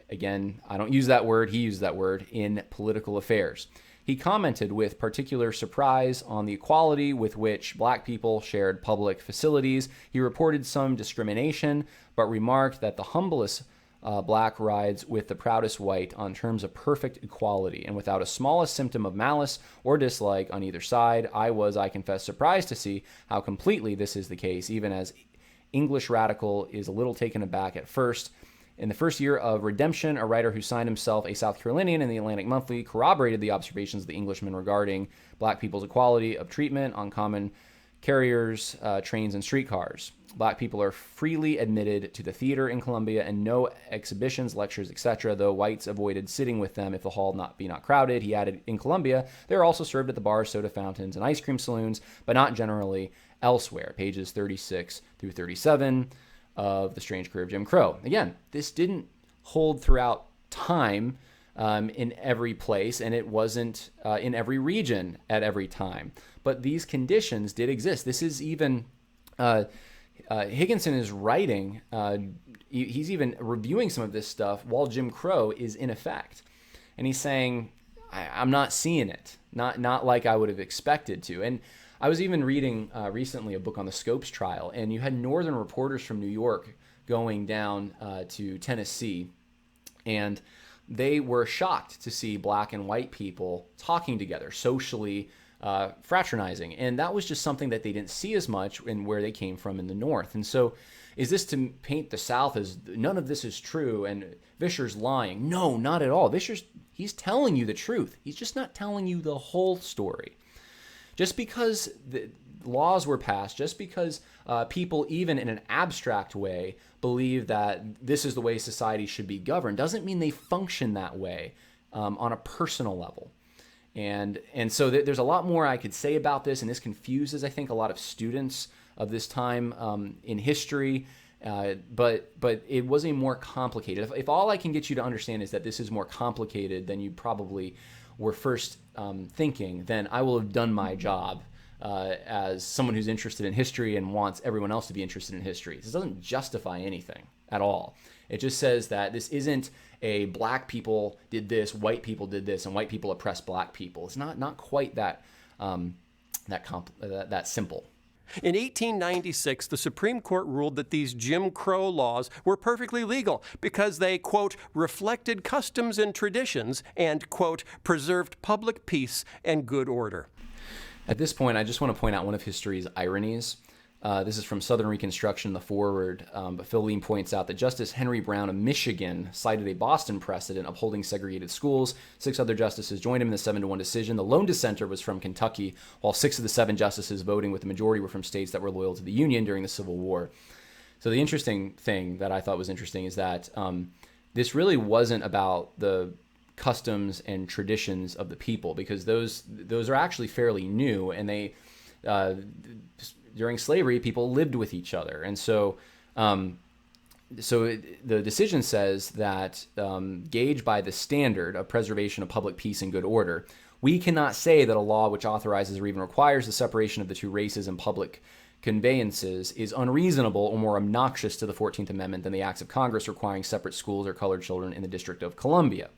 Again, I don't use that word, he used that word, in political affairs. He commented with particular surprise on the equality with which black people shared public facilities. He reported some discrimination, but remarked that the humblest black rides with the proudest white on terms of perfect equality, and without a smallest symptom of malice or dislike on either side. I confess, surprised to see how completely this is the case, even as English radical is a little taken aback at first. In the first year of redemption, a writer who signed himself a South Carolinian in the Atlantic Monthly corroborated the observations of the Englishmen regarding black people's equality of treatment on common carriers, trains, and streetcars. Black people are freely admitted to the theater in Columbia, and no exhibitions, lectures, etc., though whites avoided sitting with them if the hall be not crowded. He added, in Columbia, they are also served at the bars, soda fountains, and ice cream saloons, but not generally elsewhere. Pages 36 through 37. Of The Strange Career of Jim Crow. Again, this didn't hold throughout time in every place, and it wasn't in every region at every time. But these conditions did exist. This is even, Higginson is writing, he's even reviewing some of this stuff while Jim Crow is in effect. And he's saying, I'm not seeing it, not like I would have expected to. And I was even reading recently a book on the Scopes trial, and you had northern reporters from New York going down to Tennessee, and they were shocked to see black and white people talking together, socially fraternizing. And that was just something that they didn't see as much in where they came from in the North. And so is this to paint the South as none of this is true and Vischer's lying? No, not at all. He's telling you the truth. He's just not telling you the whole story. Just because the laws were passed, just because people, even in an abstract way, believe that this is the way society should be governed, doesn't mean they function that way on a personal level. And so there's a lot more I could say about this, and this confuses, I think, a lot of students of this time in history. But it was a more complicated. If all I can get you to understand is that this is more complicated than you probably were first thinking, then I will have done my job as someone who's interested in history and wants everyone else to be interested in history. This doesn't justify anything at all. It just says that this isn't a black people did this, white people did this, and white people oppressed black people. It's not quite that simple. In 1896, the Supreme Court ruled that these Jim Crow laws were perfectly legal because they, quote, reflected customs and traditions and, quote, preserved public peace and good order. At this point, I just want to point out one of history's ironies. This is from Southern Reconstruction, the foreword, but Phil Lean points out that Justice Henry Brown of Michigan cited a Boston precedent upholding segregated schools. 6 other justices joined him in the 7-1 decision. The lone dissenter was from Kentucky, while 6 of the 7 justices voting with the majority were from states that were loyal to the Union during the Civil War. So the interesting thing that I thought was interesting is that this really wasn't about the customs and traditions of the people, because those are actually fairly new, and they during slavery people lived with each other, and so the decision says that gauged by the standard of preservation of public peace and good order, we cannot say that a law which authorizes or even requires the separation of the 2 races in public conveyances is unreasonable or more obnoxious to the 14th Amendment than the acts of Congress requiring separate schools or colored children in the District of Columbia.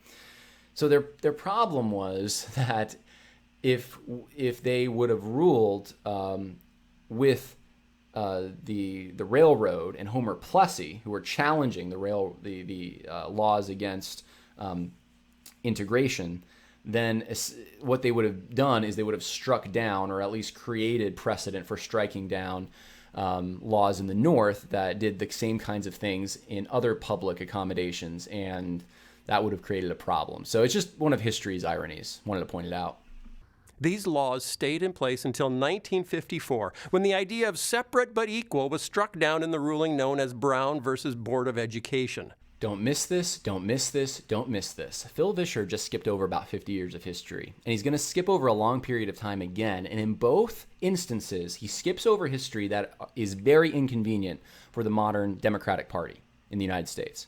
So their problem was that if they would have ruled with the railroad and Homer Plessy, who were challenging the laws against integration, then what they would have done is they would have struck down, or at least created precedent for striking down laws in the North that did the same kinds of things in other public accommodations, and that would have created a problem. So it's just one of history's ironies. Wanted to point it out. These laws stayed in place until 1954, when the idea of separate but equal was struck down in the ruling known as Brown versus Board of Education. Don't miss this, don't miss this, don't miss this. Phil Vischer just skipped over about 50 years of history, and he's going to skip over a long period of time again, and in both instances, he skips over history that is very inconvenient for the modern Democratic Party in the United States.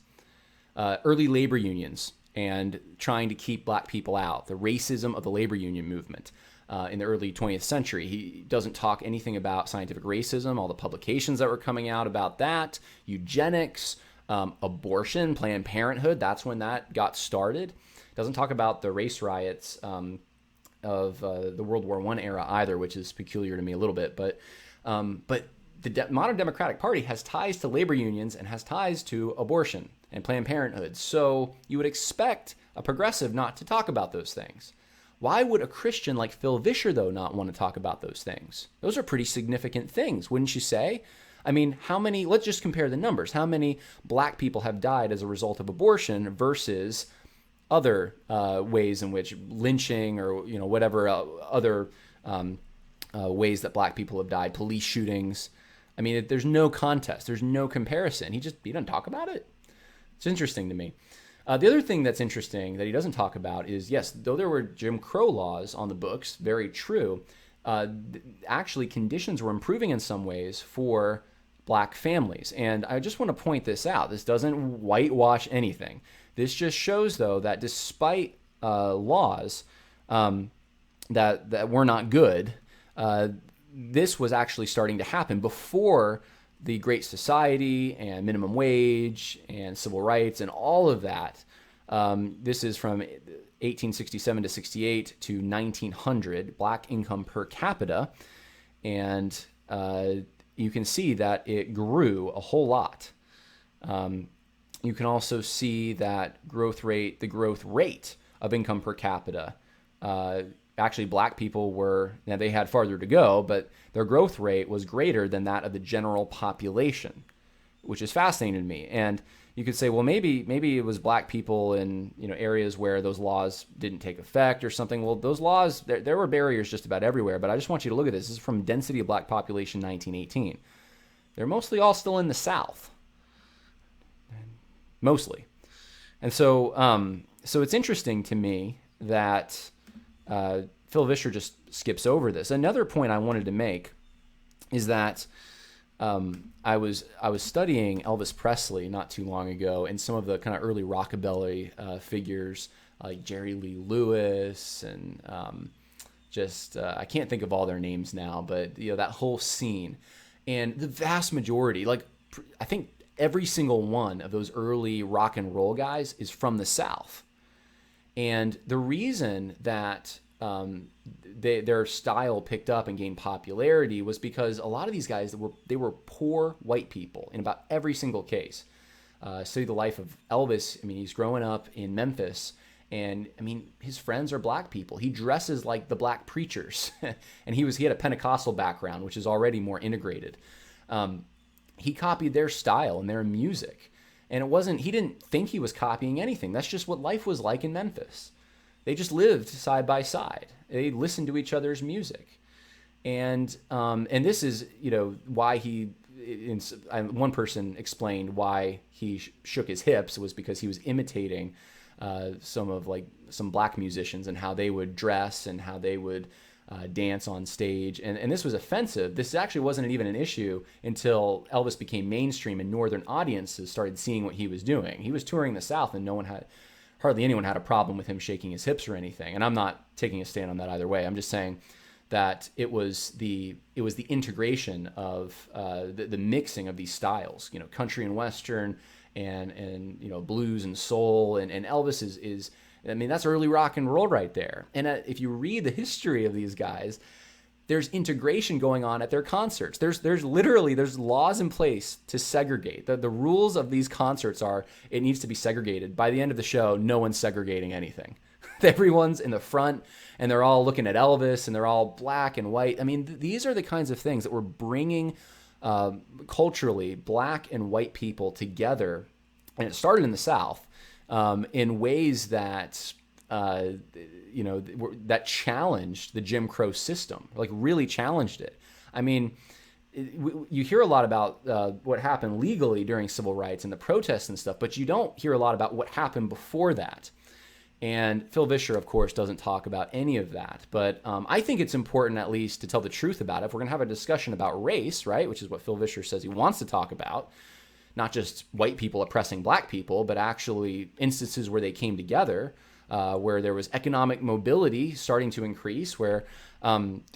Early labor unions and trying to keep black people out, the racism of the labor union movement in the early 20th century. He doesn't talk anything about scientific racism, all the publications that were coming out about that, eugenics, abortion, Planned Parenthood. That's when that got started. Doesn't talk about the race riots of the World War I era either, which is peculiar to me a little bit. But the modern Democratic Party has ties to labor unions and has ties to abortion and Planned Parenthood. So you would expect a progressive not to talk about those things. Why would a Christian like Phil Vischer, though, not want to talk about those things? Those are pretty significant things, wouldn't you say? I mean, let's just compare the numbers. How many black people have died as a result of abortion versus other ways in which lynching or, whatever other ways that black people have died, police shootings? I mean, there's no contest. There's no comparison. He doesn't talk about it. It's interesting to me. The other thing that's interesting that he doesn't talk about is, yes, though there were Jim Crow laws on the books, very true, actually conditions were improving in some ways for black families. And I just want to point this out. This doesn't whitewash anything. This just shows, though, that despite laws that were not good, this was actually starting to happen before the Great Society and minimum wage and civil rights and all of that. This is from 1867 to 68 to 1900, black income per capita. And you can see that it grew a whole lot. You can also see that the growth rate of income per capita. Actually, black people they had farther to go, but their growth rate was greater than that of the general population, which is fascinating to me. And you could say, well, maybe it was black people in areas where those laws didn't take effect or something. Well, those laws, there were barriers just about everywhere, but I just want you to look at this. This is from Density of Black Population 1918. They're mostly all still in the South. Mostly. And so it's interesting to me that Phil Vischer just skips over this. Another point I wanted to make is that I was studying Elvis Presley not too long ago, and some of the kind of early rockabilly figures like Jerry Lee Lewis and I can't think of all their names now, but that whole scene. And the vast majority, I think every single one of those early rock and roll guys is from the South. And the reason that their style picked up and gained popularity was because a lot of these guys they were poor white people in about every single case. Study the life of Elvis. I mean, he's growing up in Memphis, And I mean, his friends are black people. He dresses like the black preachers. And he had a Pentecostal background, which is already more integrated. He copied their style and their music. And he didn't think he was copying anything. That's just what life was like in Memphis. They just lived side by side. They listened to each other's music. And this is, why one person explained why he shook his hips was because he was imitating some black musicians and how they would dress and how they would dance on stage. And this was offensive. This actually wasn't even an issue until Elvis became mainstream and northern audiences started seeing what he was doing. He was touring the South and hardly anyone had a problem with him shaking his hips or anything. And I'm not taking a stand on that either way. I'm just saying that it was the integration of the mixing of these styles, country and Western and blues and soul. And Elvis is that's early rock and roll right there. And if you read the history of these guys, there's integration going on at their concerts. There's laws in place to segregate. The rules of these concerts are it needs to be segregated. By the end of the show, no one's segregating anything. Everyone's in the front and they're all looking at Elvis and they're all black and white. I mean, these are the kinds of things that we're bringing culturally black and white people together. And it started in the South in ways that that challenged the Jim Crow system, like really challenged it. I mean, you hear a lot about what happened legally during civil rights and the protests and stuff, but you don't hear a lot about what happened before that. And Phil Vischer, of course, doesn't talk about any of that. But I think it's important at least to tell the truth about it. If we're going to have a discussion about race, right, which is what Phil Vischer says he wants to talk about, not just white people oppressing black people, but actually instances where they came together, where there was economic mobility starting to increase, where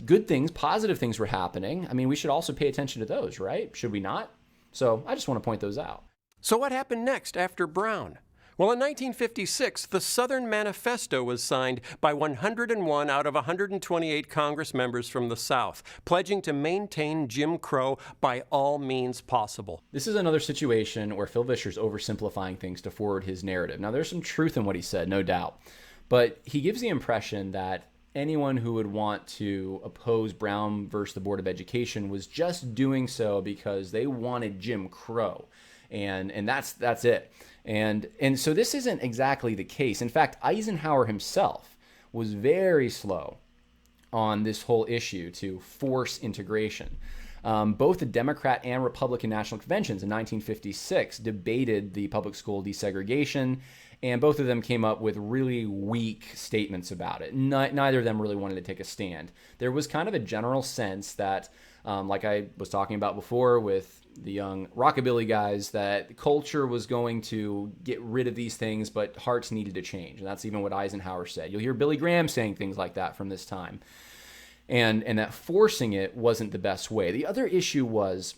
good things, positive things were happening. I mean, we should also pay attention to those, right? Should we not? So I just want to point those out. So what happened next after Brown? Well, in 1956, the Southern Manifesto was signed by 101 out of 128 Congress members from the South, pledging to maintain Jim Crow by all means possible. This is another situation where Phil Vischer's oversimplifying things to forward his narrative. Now, there's some truth in what he said, no doubt, but he gives the impression that anyone who would want to oppose Brown versus the Board of Education was just doing so because they wanted Jim Crow, and that's it. And so this isn't exactly the case. In fact, Eisenhower himself was very slow on this whole issue to force integration. Both the Democrat and Republican national conventions in 1956 debated the public school desegregation, and both of them came up with really weak statements about it. Neither of them really wanted to take a stand. There was kind of a general sense that, like I was talking about before with the young rockabilly guys, that culture was going to get rid of these things, but hearts needed to change. And that's even what Eisenhower said. You'll hear Billy Graham saying things like that from this time. And that forcing it wasn't the best way. The other issue was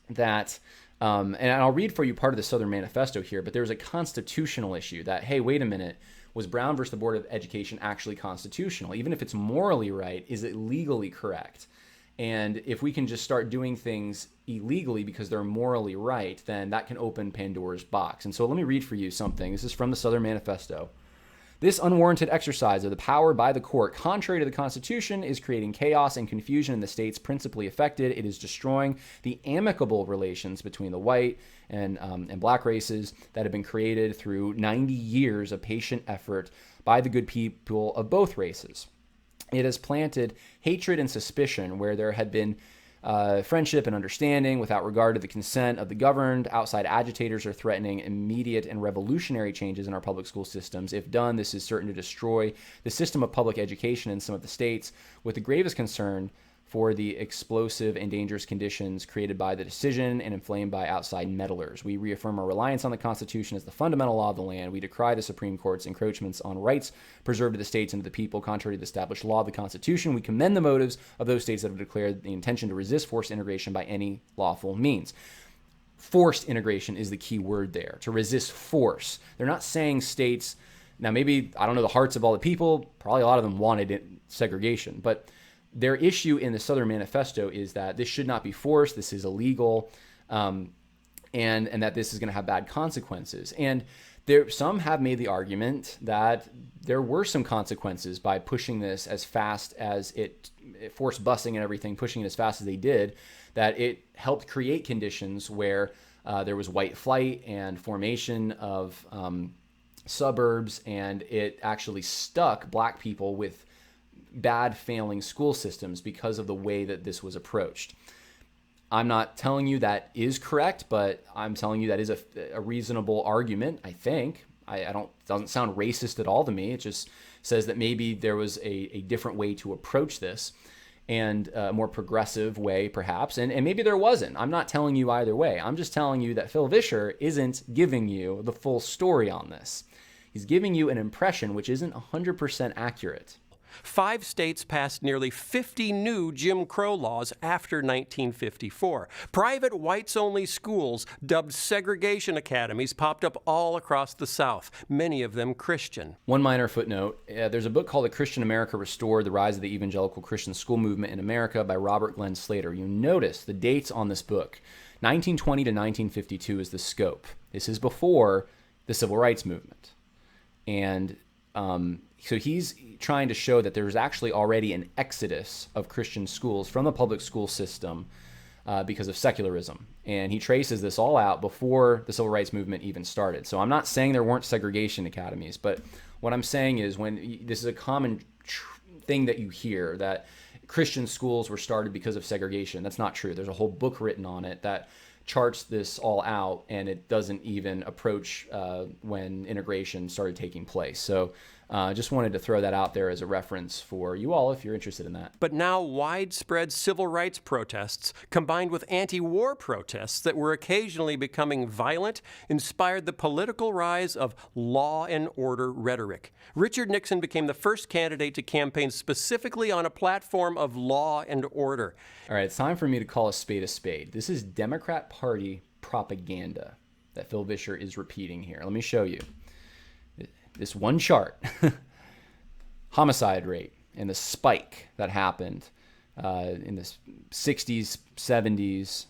that, and I'll read for you part of the Southern Manifesto here, but there was a constitutional issue that, hey, wait a minute, was Brown versus the Board of Education actually constitutional? Even if it's morally right, is it legally correct? And if we can just start doing things illegally because they're morally right, then that can open Pandora's box. And so let me read for you something. This is from the Southern Manifesto. This unwarranted exercise of the power by the court, contrary to the Constitution, is creating chaos and confusion in the states principally affected. It is destroying the amicable relations between the white and black races that have been created through 90 years of patient effort by the good people of both races. It has planted hatred and suspicion where there had been friendship and understanding without regard to the consent of the governed. Outside agitators are threatening immediate and revolutionary changes in our public school systems. If done, this is certain to destroy the system of public education in some of the states, with the gravest concern for the explosive and dangerous conditions created by the decision and inflamed by outside meddlers. We reaffirm our reliance on the Constitution as the fundamental law of the land. We decry the Supreme Court's encroachments on rights preserved to the states and to the people, contrary to the established law of the Constitution. We commend the motives of those states that have declared the intention to resist forced integration by any lawful means. Forced integration is the key word there, to resist force. They're not saying states, now maybe, I don't know the hearts of all the people, probably a lot of them wanted segregation, but their issue in the Southern Manifesto is that this should not be forced, this is illegal, and that this is going to have bad consequences. And some have made the argument that there were some consequences by pushing this as fast as it forced busing and everything, pushing it as fast as they did, that it helped create conditions where there was white flight and formation of suburbs, and it actually stuck black people with bad failing school systems because of the way that this was approached. I'm not telling you that is correct, but I'm telling you that is a reasonable argument, I think. Doesn't sound racist at all to me. It just says that maybe there was a different way to approach this, and a more progressive way, perhaps. And maybe there wasn't. I'm not telling you either way. I'm just telling you that Phil Vischer isn't giving you the full story on this. He's giving you an impression which isn't 100% accurate. 5 states passed nearly 50 new Jim Crow laws after 1954. Private whites-only schools, dubbed segregation academies, popped up all across the South, many of them Christian. One minor footnote, there's a book called A Christian America Restored, The Rise of the Evangelical Christian School Movement in America by Robert Glenn Slater. You notice the dates on this book. 1920 to 1952 is the scope. This is before the Civil Rights Movement. And so he's trying to show that there's actually already an exodus of Christian schools from the public school system because of secularism. And he traces this all out before the Civil Rights Movement even started. So I'm not saying there weren't segregation academies, but what I'm saying is this is a common thing that you hear, that Christian schools were started because of segregation. That's not true. There's a whole book written on it that charts this all out, and it doesn't even approach when integration started taking place. So just wanted to throw that out there as a reference for you all if you're interested in that. But now widespread civil rights protests, combined with anti-war protests that were occasionally becoming violent, inspired the political rise of law and order rhetoric. Richard Nixon became the first candidate to campaign specifically on a platform of law and order. All right, it's time for me to call a spade a spade. This is Democrat Party propaganda that Phil Vischer is repeating here. Let me show you. This one chart, homicide rate, and the spike that happened in the 60s, 70s,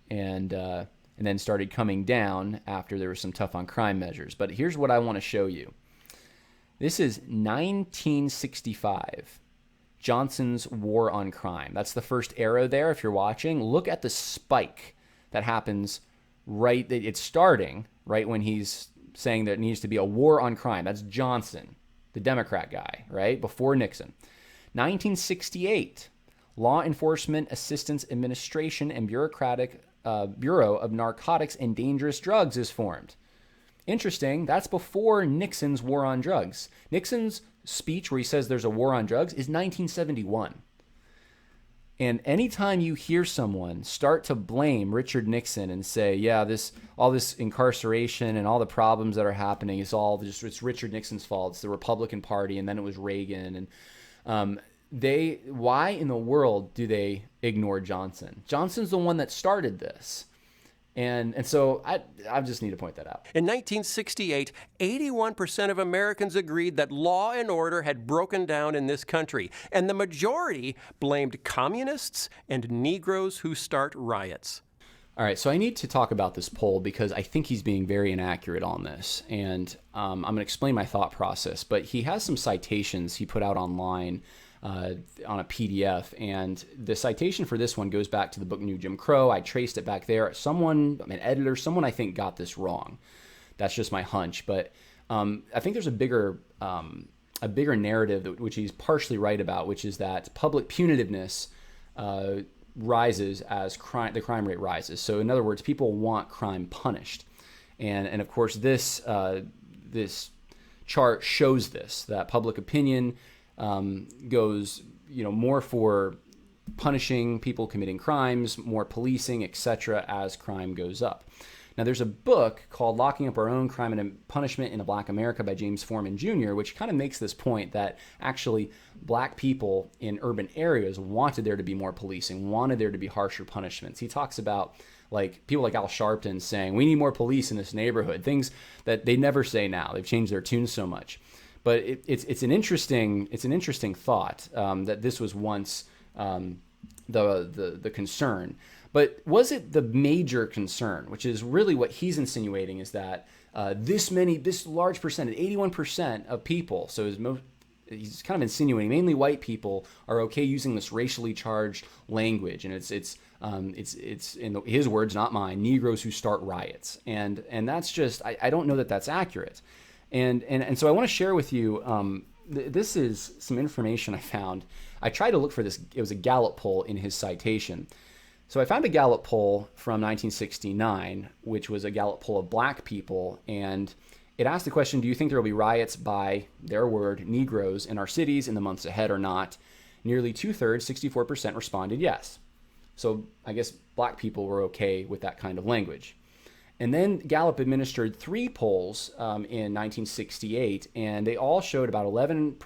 and then started coming down after there were some tough on crime measures. But here's what I want to show you. This is 1965, Johnson's War on Crime. That's the first arrow there if you're watching. Look at the spike that happens it's starting right when he's saying there needs to be a war on crime. That's Johnson, the Democrat guy, right? Before Nixon. 1968, Law Enforcement Assistance Administration and Bureaucratic Bureau of Narcotics and Dangerous Drugs is formed. Interesting, that's before Nixon's war on drugs. Nixon's speech where he says there's a war on drugs is 1971. And anytime you hear someone start to blame Richard Nixon and say, yeah, all this incarceration and all the problems that are happening is all just, it's Richard Nixon's fault. It's the Republican Party, and then it was Reagan. And why in the world do they ignore Johnson? Johnson's the one that started this. And so I just need to point that out. In 1968, 81% of Americans agreed that law and order had broken down in this country, and the majority blamed communists and Negroes who start riots. All right, so I need to talk about this poll because I think he's being very inaccurate on this, and I'm going to explain my thought process. But he has some citations he put out online on a PDF, and the citation for this one goes back to the book New Jim Crow. I traced it back there. An editor, someone I think got this wrong. That's just my hunch, but I think there's a bigger narrative which he's partially right about, which is that public punitiveness rises as the crime rate rises. So in other words, people want crime punished, and of course this chart shows this, that public opinion goes, more for punishing people committing crimes, more policing, etc., as crime goes up. Now, there's a book called Locking Up Our Own Crime and Punishment in a Black America by James Foreman Jr., which kind of makes this point that actually black people in urban areas wanted there to be more policing, wanted there to be harsher punishments. He talks about people like Al Sharpton saying, we need more police in this neighborhood, things that they never say now. They've changed their tune so much. But it's an interesting thought that this was once the concern. But was it the major concern, which is really what he's insinuating, is that this large percentage, 81% of people, so he's kind of insinuating mainly white people are okay using this racially charged language, and it's in his words, not mine, Negroes who start riots, and that's just I don't know that that's accurate, and so I want to share with you. This is some information I found. I tried to look for this. It was a Gallup poll in his citation. So I found a Gallup poll from 1969, which was a Gallup poll of black people, and it asked the question, do you think there will be riots by, their word, Negroes in our cities in the months ahead or not? Nearly 2/3, 64%, responded yes. So I guess black people were okay with that kind of language. And then Gallup administered 3 polls in 1968, and they all showed about 11%,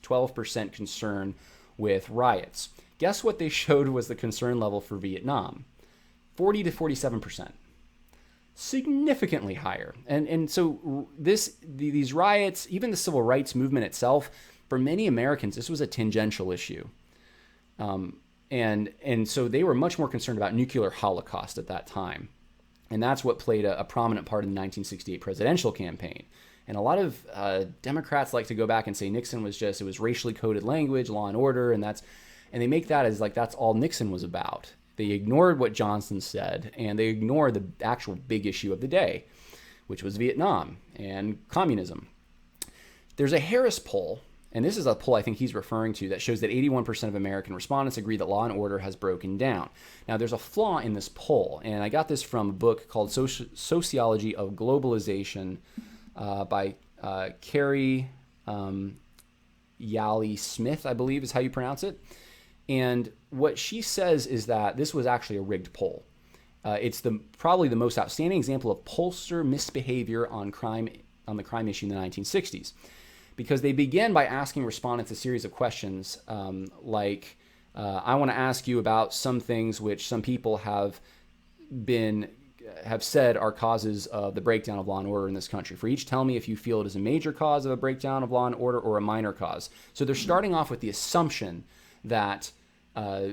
12% concern with riots. Guess what they showed was the concern level for Vietnam? 40 to 47%. Significantly higher. And so these riots, even the civil rights movement itself, for many Americans, this was a tangential issue. And so they were much more concerned about nuclear holocaust at that time. And that's what played a prominent part in the 1968 presidential campaign. And a lot of Democrats like to go back and say Nixon was it was racially coded language, law and order, and they make that as like that's all Nixon was about. They ignored what Johnson said, and they ignored the actual big issue of the day, which was Vietnam and communism. There's a Harris poll, and this is a poll I think he's referring to, that shows that 81% of American respondents agree that law and order has broken down. Now, there's a flaw in this poll, and I got this from a book called Sociology of Globalization by Carrie Yali Smith, I believe is how you pronounce it. And what she says is that this was actually a rigged poll. It's probably the most outstanding example of pollster misbehavior on the crime issue in the 1960s. Because they began by asking respondents a series of questions like, I want to ask you about some things which some people have said are causes of the breakdown of law and order in this country. For each, tell me if you feel it is a major cause of a breakdown of law and order or a minor cause. So they're starting off with the assumption that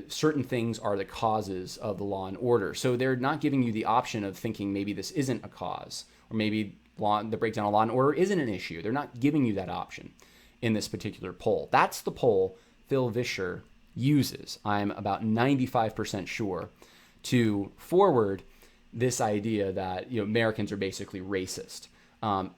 certain things are the causes of the law and order. So they're not giving you the option of thinking maybe this isn't a cause, or maybe the breakdown of law and order isn't an issue. They're not giving you that option in this particular poll. That's the poll Phil Vischer uses, I'm about 95% sure, to forward this idea that Americans are basically racist.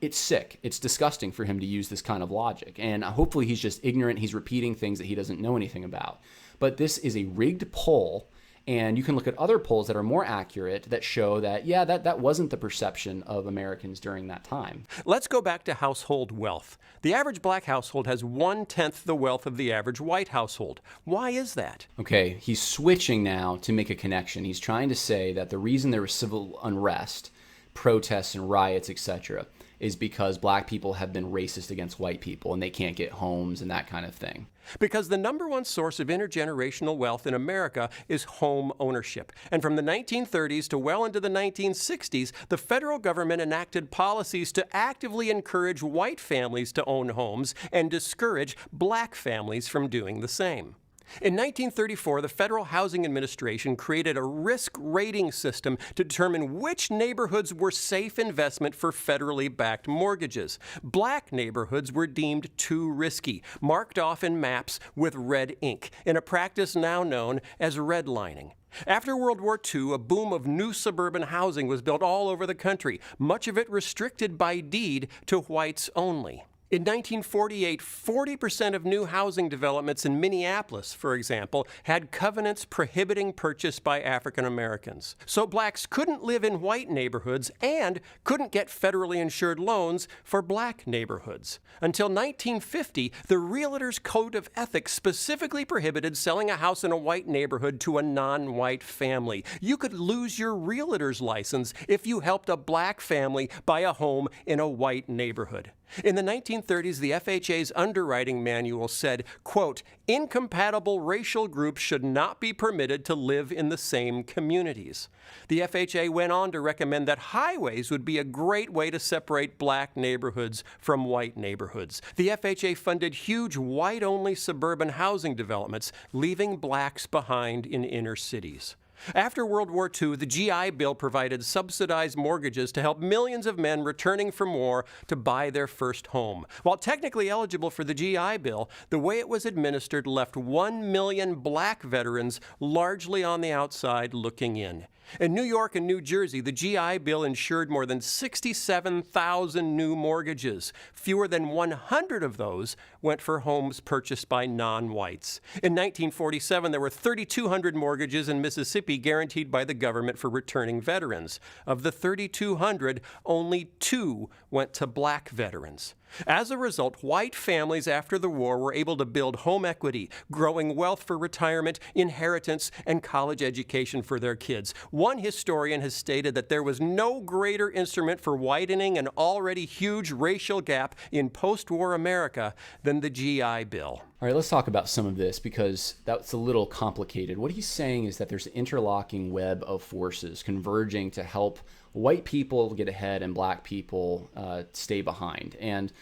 It's sick. It's disgusting for him to use this kind of logic. And hopefully he's just ignorant. He's repeating things that he doesn't know anything about. But this is a rigged poll. And you can look at other polls that are more accurate that show that, that wasn't the perception of Americans during that time. Let's go back to household wealth. The average black household has 1/10 the wealth of the average white household. Why is that? Okay, he's switching now to make a connection. He's trying to say that the reason there was civil unrest, protests and riots, etc., is because black people have been racist against white people and they can't get homes and that kind of thing. Because the number one source of intergenerational wealth in America is home ownership. And from the 1930s to well into the 1960s, the federal government enacted policies to actively encourage white families to own homes and discourage black families from doing the same. In 1934, the Federal Housing Administration created a risk rating system to determine which neighborhoods were safe investment for federally backed mortgages. Black neighborhoods were deemed too risky, marked off in maps with red ink, in a practice now known as redlining. After World War II, a boom of new suburban housing was built all over the country, much of it restricted by deed to whites only. In 1948, 40% of new housing developments in Minneapolis, for example, had covenants prohibiting purchase by African Americans. So blacks couldn't live in white neighborhoods and couldn't get federally insured loans for black neighborhoods. Until 1950, the Realtor's Code of Ethics specifically prohibited selling a house in a white neighborhood to a non-white family. You could lose your realtor's license if you helped a black family buy a home in a white neighborhood. In the 1930s, the FHA's underwriting manual said, quote, incompatible racial groups should not be permitted to live in the same communities. The FHA went on to recommend that highways would be a great way to separate black neighborhoods from white neighborhoods. The FHA funded huge white-only suburban housing developments, leaving blacks behind in inner cities. After World War II, the GI Bill provided subsidized mortgages to help millions of men returning from war to buy their first home. While technically eligible for the GI Bill, the way it was administered left 1 million black veterans largely on the outside looking in. In New York and New Jersey, the GI Bill insured more than 67,000 new mortgages. Fewer than 100 of those went for homes purchased by non-whites. In 1947, there were 3,200 mortgages in Mississippi guaranteed by the government for returning veterans. Of the 3,200, only 2 went to black veterans. As a result, white families after the war were able to build home equity, growing wealth for retirement, inheritance, and college education for their kids. One historian has stated that there was no greater instrument for widening an already huge racial gap in post-war America than the GI Bill. All right, let's talk about some of this because that's a little complicated. What he's saying is that there's an interlocking web of forces converging to help white people get ahead and black people stay behind. And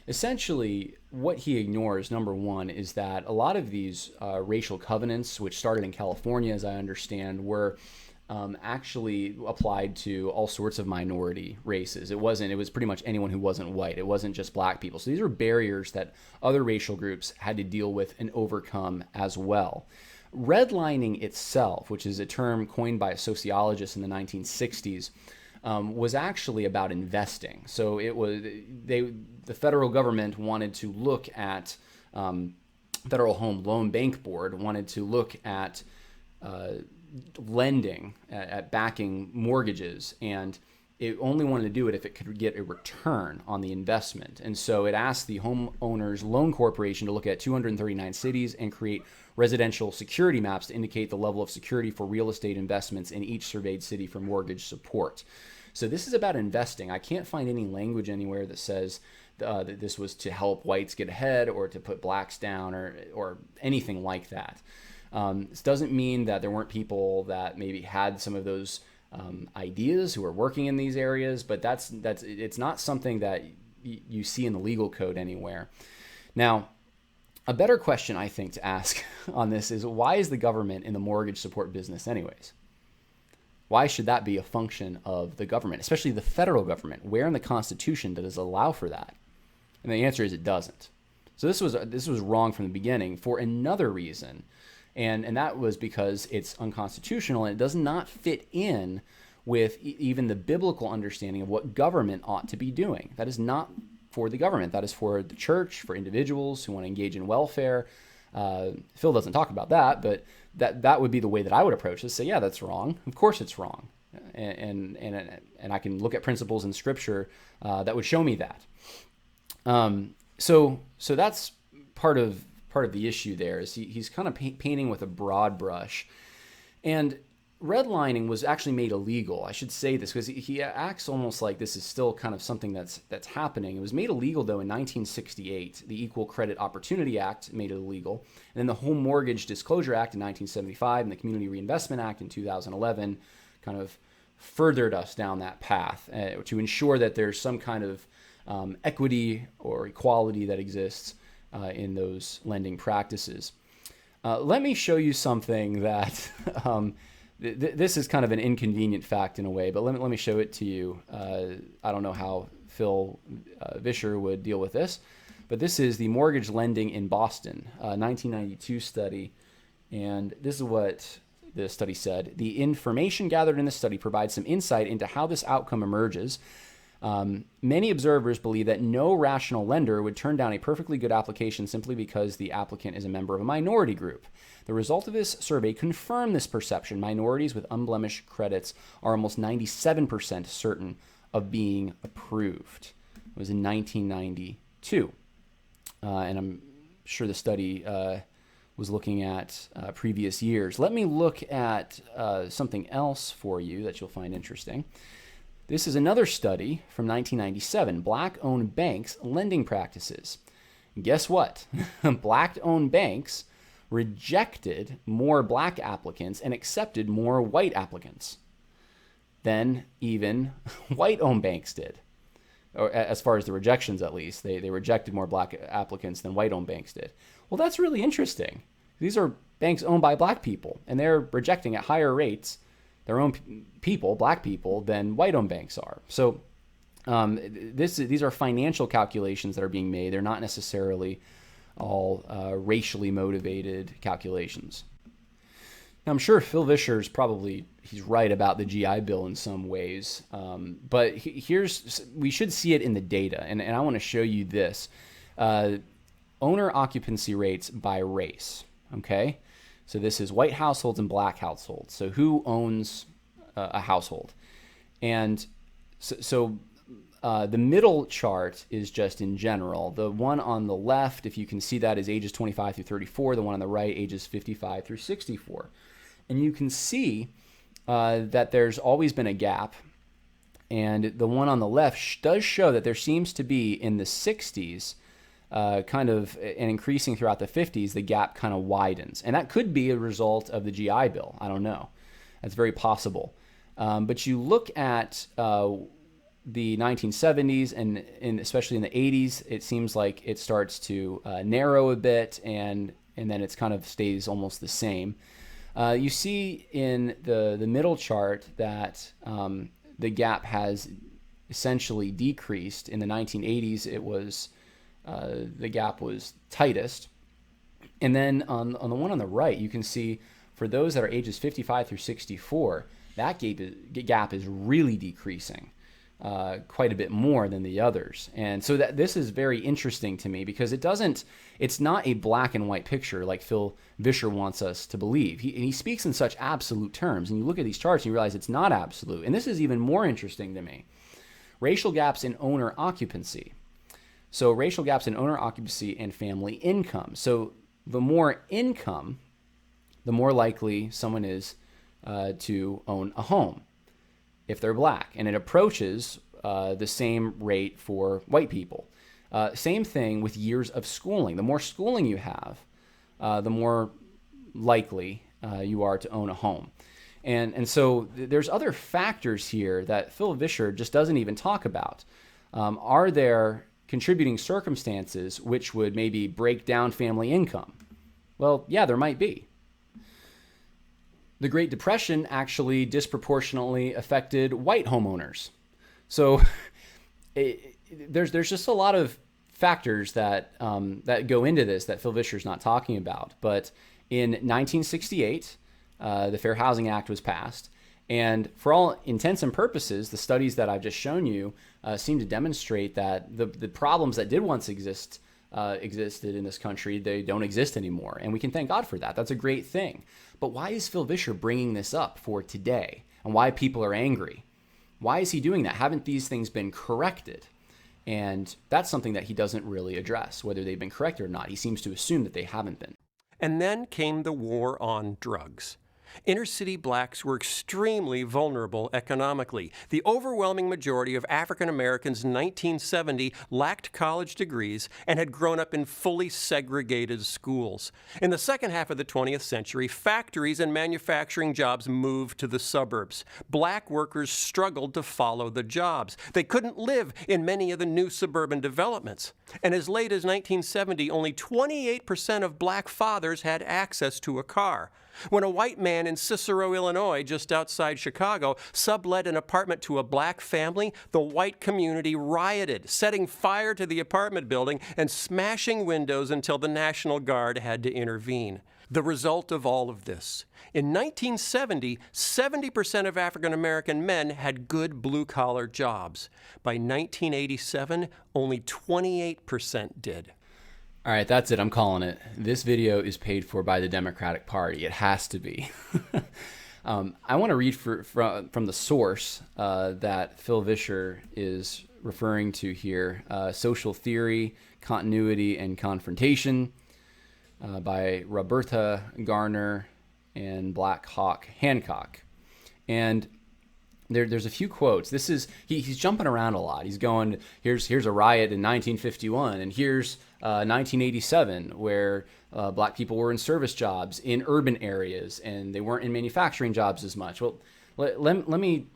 essentially, what he ignores, number one, is that a lot of these racial covenants, which started in California, as I understand, were actually applied to all sorts of minority races. It was pretty much anyone who wasn't white. It wasn't just black people. So these are barriers that other racial groups had to deal with and overcome as well. Redlining itself, which is a term coined by a sociologist in the 1960s, was actually about investing. So the federal government wanted to look at, Federal Home Loan Bank Board wanted to look at lending, at backing mortgages, and it only wanted to do it if it could get a return on the investment. And so it asked the Homeowners Loan Corporation to look at 239 cities and create residential security maps to indicate the level of security for real estate investments in each surveyed city for mortgage support. So this is about investing. I can't find any language anywhere that says that this was to help whites get ahead or to put blacks down or anything like that. This doesn't mean that there weren't people that maybe had some of those ideas who are working in these areas, but it's not something that you see in the legal code anywhere. Now, a better question I think to ask on this is, why is the government in the mortgage support business anyways? Why should that be a function of the government, especially the federal government? Where in the Constitution does it allow for that? And the answer is it doesn't. So this was wrong from the beginning for another reason. And that was because it's unconstitutional and it does not fit in with even the biblical understanding of what government ought to be doing. That is not for the government. That is for the church, for individuals who want to engage in welfare. Phil doesn't talk about that, but that would be the way that I would approach this. Say, yeah, that's wrong. Of course it's wrong. And I can look at principles in Scripture that would show me that. So that's part of the issue there is he's kind of painting with a broad brush. And redlining was actually made illegal. I should say this because he acts almost like this is still kind of something that's happening. It was made illegal, though, in 1968. The Equal Credit Opportunity Act made it illegal. And then the Home Mortgage Disclosure Act in 1975 and the Community Reinvestment Act in 2011 kind of furthered us down that path to ensure that there's some kind of equity or equality that exists in those lending practices. Let me show you something that this is kind of an inconvenient fact in a way, but let me show it to you. I don't know how Phil Vischer would deal with this, but this is the Mortgage Lending in Boston, 1992 study, and this is what the study said. The information gathered in this study provides some insight into how this outcome emerges. Many observers believe that no rational lender would turn down a perfectly good application simply because the applicant is a member of a minority group. The result of this survey confirmed this perception. Minorities with unblemished credits are almost 97% certain of being approved. It was in 1992. And I'm sure the study was looking at previous years. Let me look at something else for you that you'll find interesting. This is another study from 1997, Black-owned banks' lending practices. And guess what? Black-owned banks rejected more black applicants and accepted more white applicants than even white-owned banks did. Or as far as the rejections, at least. They rejected more black applicants than white-owned banks did. Well, that's really interesting. These are banks owned by black people, and they're rejecting at higher rates their own people, black people, than white-owned banks are. So these are financial calculations that are being made. They're not necessarily all racially motivated calculations. Now, I'm sure Phil Vischer he's right about the GI Bill in some ways, but we should see it in the data, and I want to show you this. Owner occupancy rates by race, okay? So this is white households and black households. So who owns a household? And so the middle chart is just in general. The one on the left, if you can see that, is ages 25 through 34. The one on the right, ages 55 through 64. And you can see that there's always been a gap. And the one on the left does show that there seems to be in the 60s, and increasing throughout the 50s, the gap kind of widens. And that could be a result of the GI Bill. I don't know. That's very possible. But you look at the 1970s and especially in the 80s, it seems like it starts to narrow a bit, and then it's kind of stays almost the same. You see in the middle chart that the gap has essentially decreased. In the 1980s, it was the gap was tightest. And then on the one on the right, you can see for those that are ages 55 through 64, that gap is really decreasing quite a bit more than the others. And so this is very interesting to me because it's not a black and white picture like Phil Vischer wants us to believe. He speaks in such absolute terms, and you look at these charts and you realize it's not absolute. And this is even more interesting to me. Racial gaps in owner occupancy. So racial gaps in owner occupancy and family income. So the more income, the more likely someone is to own a home if they're black. And it approaches the same rate for white people. Same thing with years of schooling. The more schooling you have, the more likely you are to own a home. And so there's other factors here that Phil Vischer just doesn't even talk about. Are there contributing circumstances which would maybe break down family income? Well, yeah, there might be. The Great Depression actually disproportionately affected white homeowners. So there's just a lot of factors that go into this that Phil Vischer's not talking about. But in 1968, the Fair Housing Act was passed. And for all intents and purposes, the studies that I've just shown you seem to demonstrate that the problems that did once existed in this country, they don't exist anymore. And we can thank God for that. That's a great thing. But why is Phil Vischer bringing this up for today? And why people are angry? Why is he doing that? Haven't these things been corrected? And that's something that he doesn't really address, whether they've been corrected or not. He seems to assume that they haven't been. And then came the war on drugs. Inner city blacks were extremely vulnerable economically. The overwhelming majority of African Americans in 1970 lacked college degrees and had grown up in fully segregated schools. In the second half of the 20th century, factories and manufacturing jobs moved to the suburbs. Black workers struggled to follow the jobs. They couldn't live in many of the new suburban developments. And as late as 1970, only 28% of black fathers had access to a car. When a white man in Cicero, Illinois, just outside Chicago, sublet an apartment to a black family, the white community rioted, setting fire to the apartment building and smashing windows until the National Guard had to intervene. The result of all of this: in 1970, 70% of African American men had good blue-collar jobs. By 1987, only 28% did. All right, that's it. I'm calling it. This video is paid for by the Democratic Party. It has to be. I want to read from the source that Phil Vischer is referring to here, Social Theory, Continuity, and Confrontation by Roberta Garner and Black Hawk Hancock. And there's a few quotes. This is he's jumping around a lot. He's going, here's a riot in 1951, and here's 1987 where black people were in service jobs in urban areas and they weren't in manufacturing jobs as much. Well, let me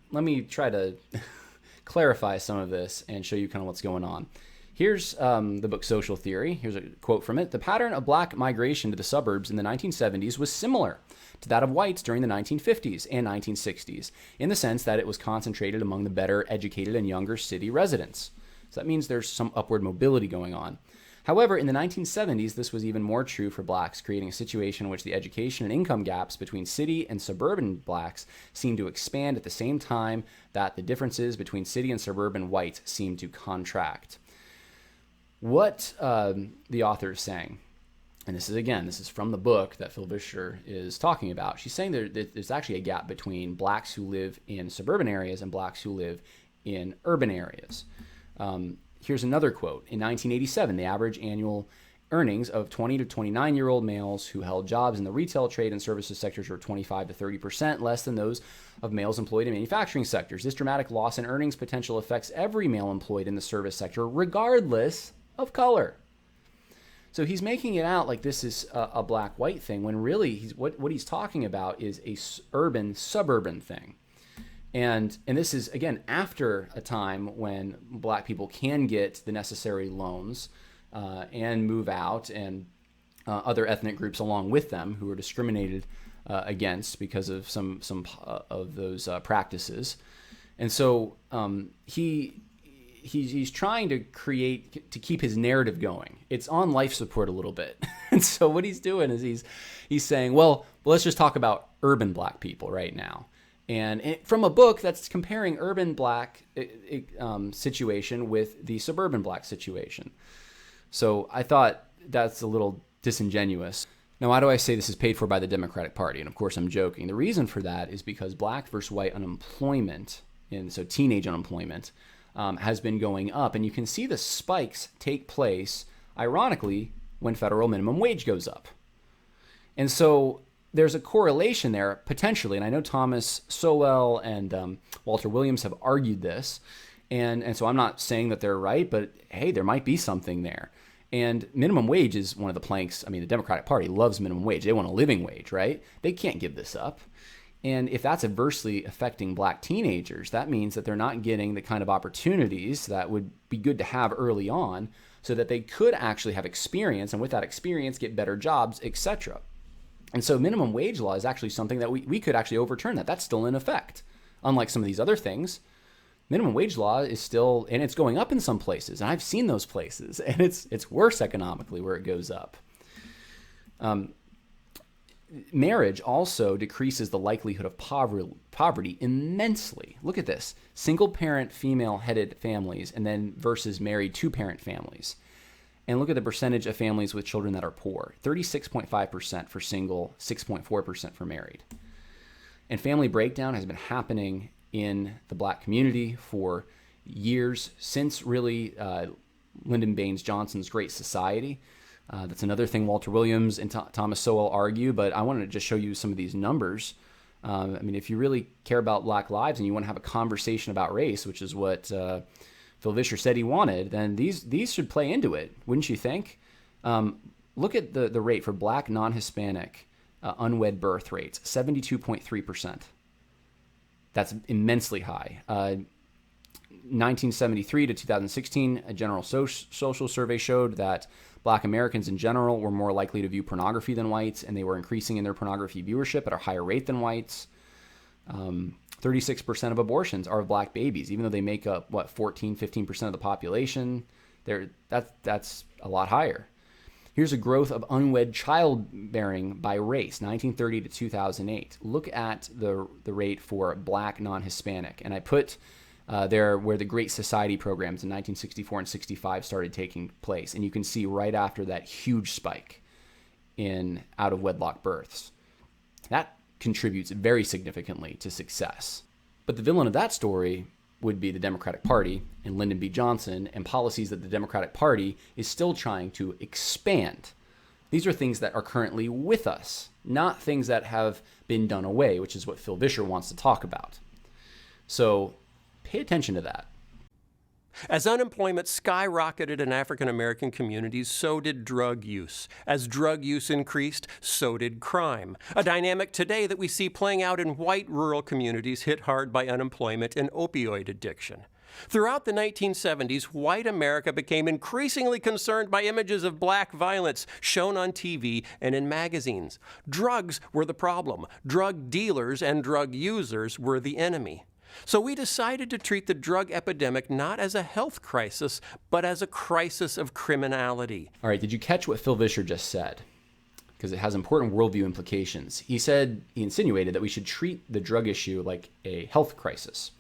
try to clarify some of this and show you kind of what's going on. Here's the book Social Theory. Here's a quote from it. The pattern of black migration to the suburbs in the 1970s was similar to that of whites during the 1950s and 1960s, in the sense that it was concentrated among the better educated and younger city residents. So that means there's some upward mobility going on. However, in the 1970s, this was even more true for blacks, creating a situation in which the education and income gaps between city and suburban blacks seemed to expand at the same time that the differences between city and suburban whites seemed to contract. What the author is saying, and this is from the book that Phil Vischer is talking about. She's saying there's actually a gap between blacks who live in suburban areas and blacks who live in urban areas. Here's another quote. In 1987, the average annual earnings of 20 to 29-year-old males who held jobs in the retail, trade, and services sectors were 25 to 30% less than those of males employed in manufacturing sectors. This dramatic loss in earnings potential affects every male employed in the service sector, regardless of color. So he's making it out like this is a black-white thing, when really what he's talking about is a urban-suburban thing. And this is, again, after a time when black people can get the necessary loans and move out, and other ethnic groups along with them who are discriminated against because of some of those practices. And so he's trying to keep his narrative going. It's on life support a little bit. And so what he's doing is he's saying, well, let's just talk about urban black people right now. And from a book that's comparing urban black situation with the suburban black situation. So I thought that's a little disingenuous. Now, why do I say this is paid for by the Democratic Party? And of course, I'm joking. The reason for that is because black versus white unemployment, and so teenage unemployment, has been going up. And you can see the spikes take place, ironically, when federal minimum wage goes up. And so there's a correlation there, potentially, and I know Thomas Sowell and Walter Williams have argued this, and so I'm not saying that they're right, but hey, there might be something there. And minimum wage is one of the planks. I mean, the Democratic Party loves minimum wage. They want a living wage, right? They can't give this up. And if that's adversely affecting black teenagers, that means that they're not getting the kind of opportunities that would be good to have early on so that they could actually have experience, and with that experience, get better jobs, etc. And so minimum wage law is actually something that we could actually overturn that. That's still in effect. Unlike some of these other things, minimum wage law is still, and it's going up in some places. And I've seen those places, and it's worse economically where it goes up. Marriage also decreases the likelihood of poverty immensely. Look at this. Single-parent, female-headed families, and then versus married two-parent families. And look at the percentage of families with children that are poor. 36.5% for single, 6.4% for married. And family breakdown has been happening in the black community for years, since really Lyndon Baines Johnson's Great Society. That's another thing Walter Williams and Thomas Sowell argue, but I wanted to just show you some of these numbers. I mean, if you really care about black lives and you want to have a conversation about race, which is what Phil Vischer said he wanted, then these should play into it, wouldn't you think? Look at the rate for black non-Hispanic unwed birth rates, 72.3%. That's immensely high. 1973 to 2016, a general social survey showed that black Americans in general were more likely to view pornography than whites, and they were increasing in their pornography viewership at a higher rate than whites. 36% of abortions are of black babies, even though they make up, 15% of the population. That's a lot higher. Here's a growth of unwed childbearing by race, 1930 to 2008. Look at the rate for black non-Hispanic. And I put there where the Great Society programs in 1964 and 65 started taking place. And you can see right after that huge spike in out-of-wedlock births. That contributes very significantly to success. But the villain of that story would be the Democratic Party and Lyndon B. Johnson and policies that the Democratic Party is still trying to expand. These are things that are currently with us, not things that have been done away, which is what Phil Vischer wants to talk about. So pay attention to that. As unemployment skyrocketed in African American communities, so did drug use. As drug use increased, so did crime. A dynamic today that we see playing out in white rural communities hit hard by unemployment and opioid addiction. Throughout the 1970s, white America became increasingly concerned by images of black violence shown on TV and in magazines. Drugs were the problem. Drug dealers and drug users were the enemy. So we decided to treat the drug epidemic not as a health crisis, but as a crisis of criminality. All right, did you catch what Phil Vischer just said? Because it has important worldview implications. He insinuated that we should treat the drug issue like a health crisis.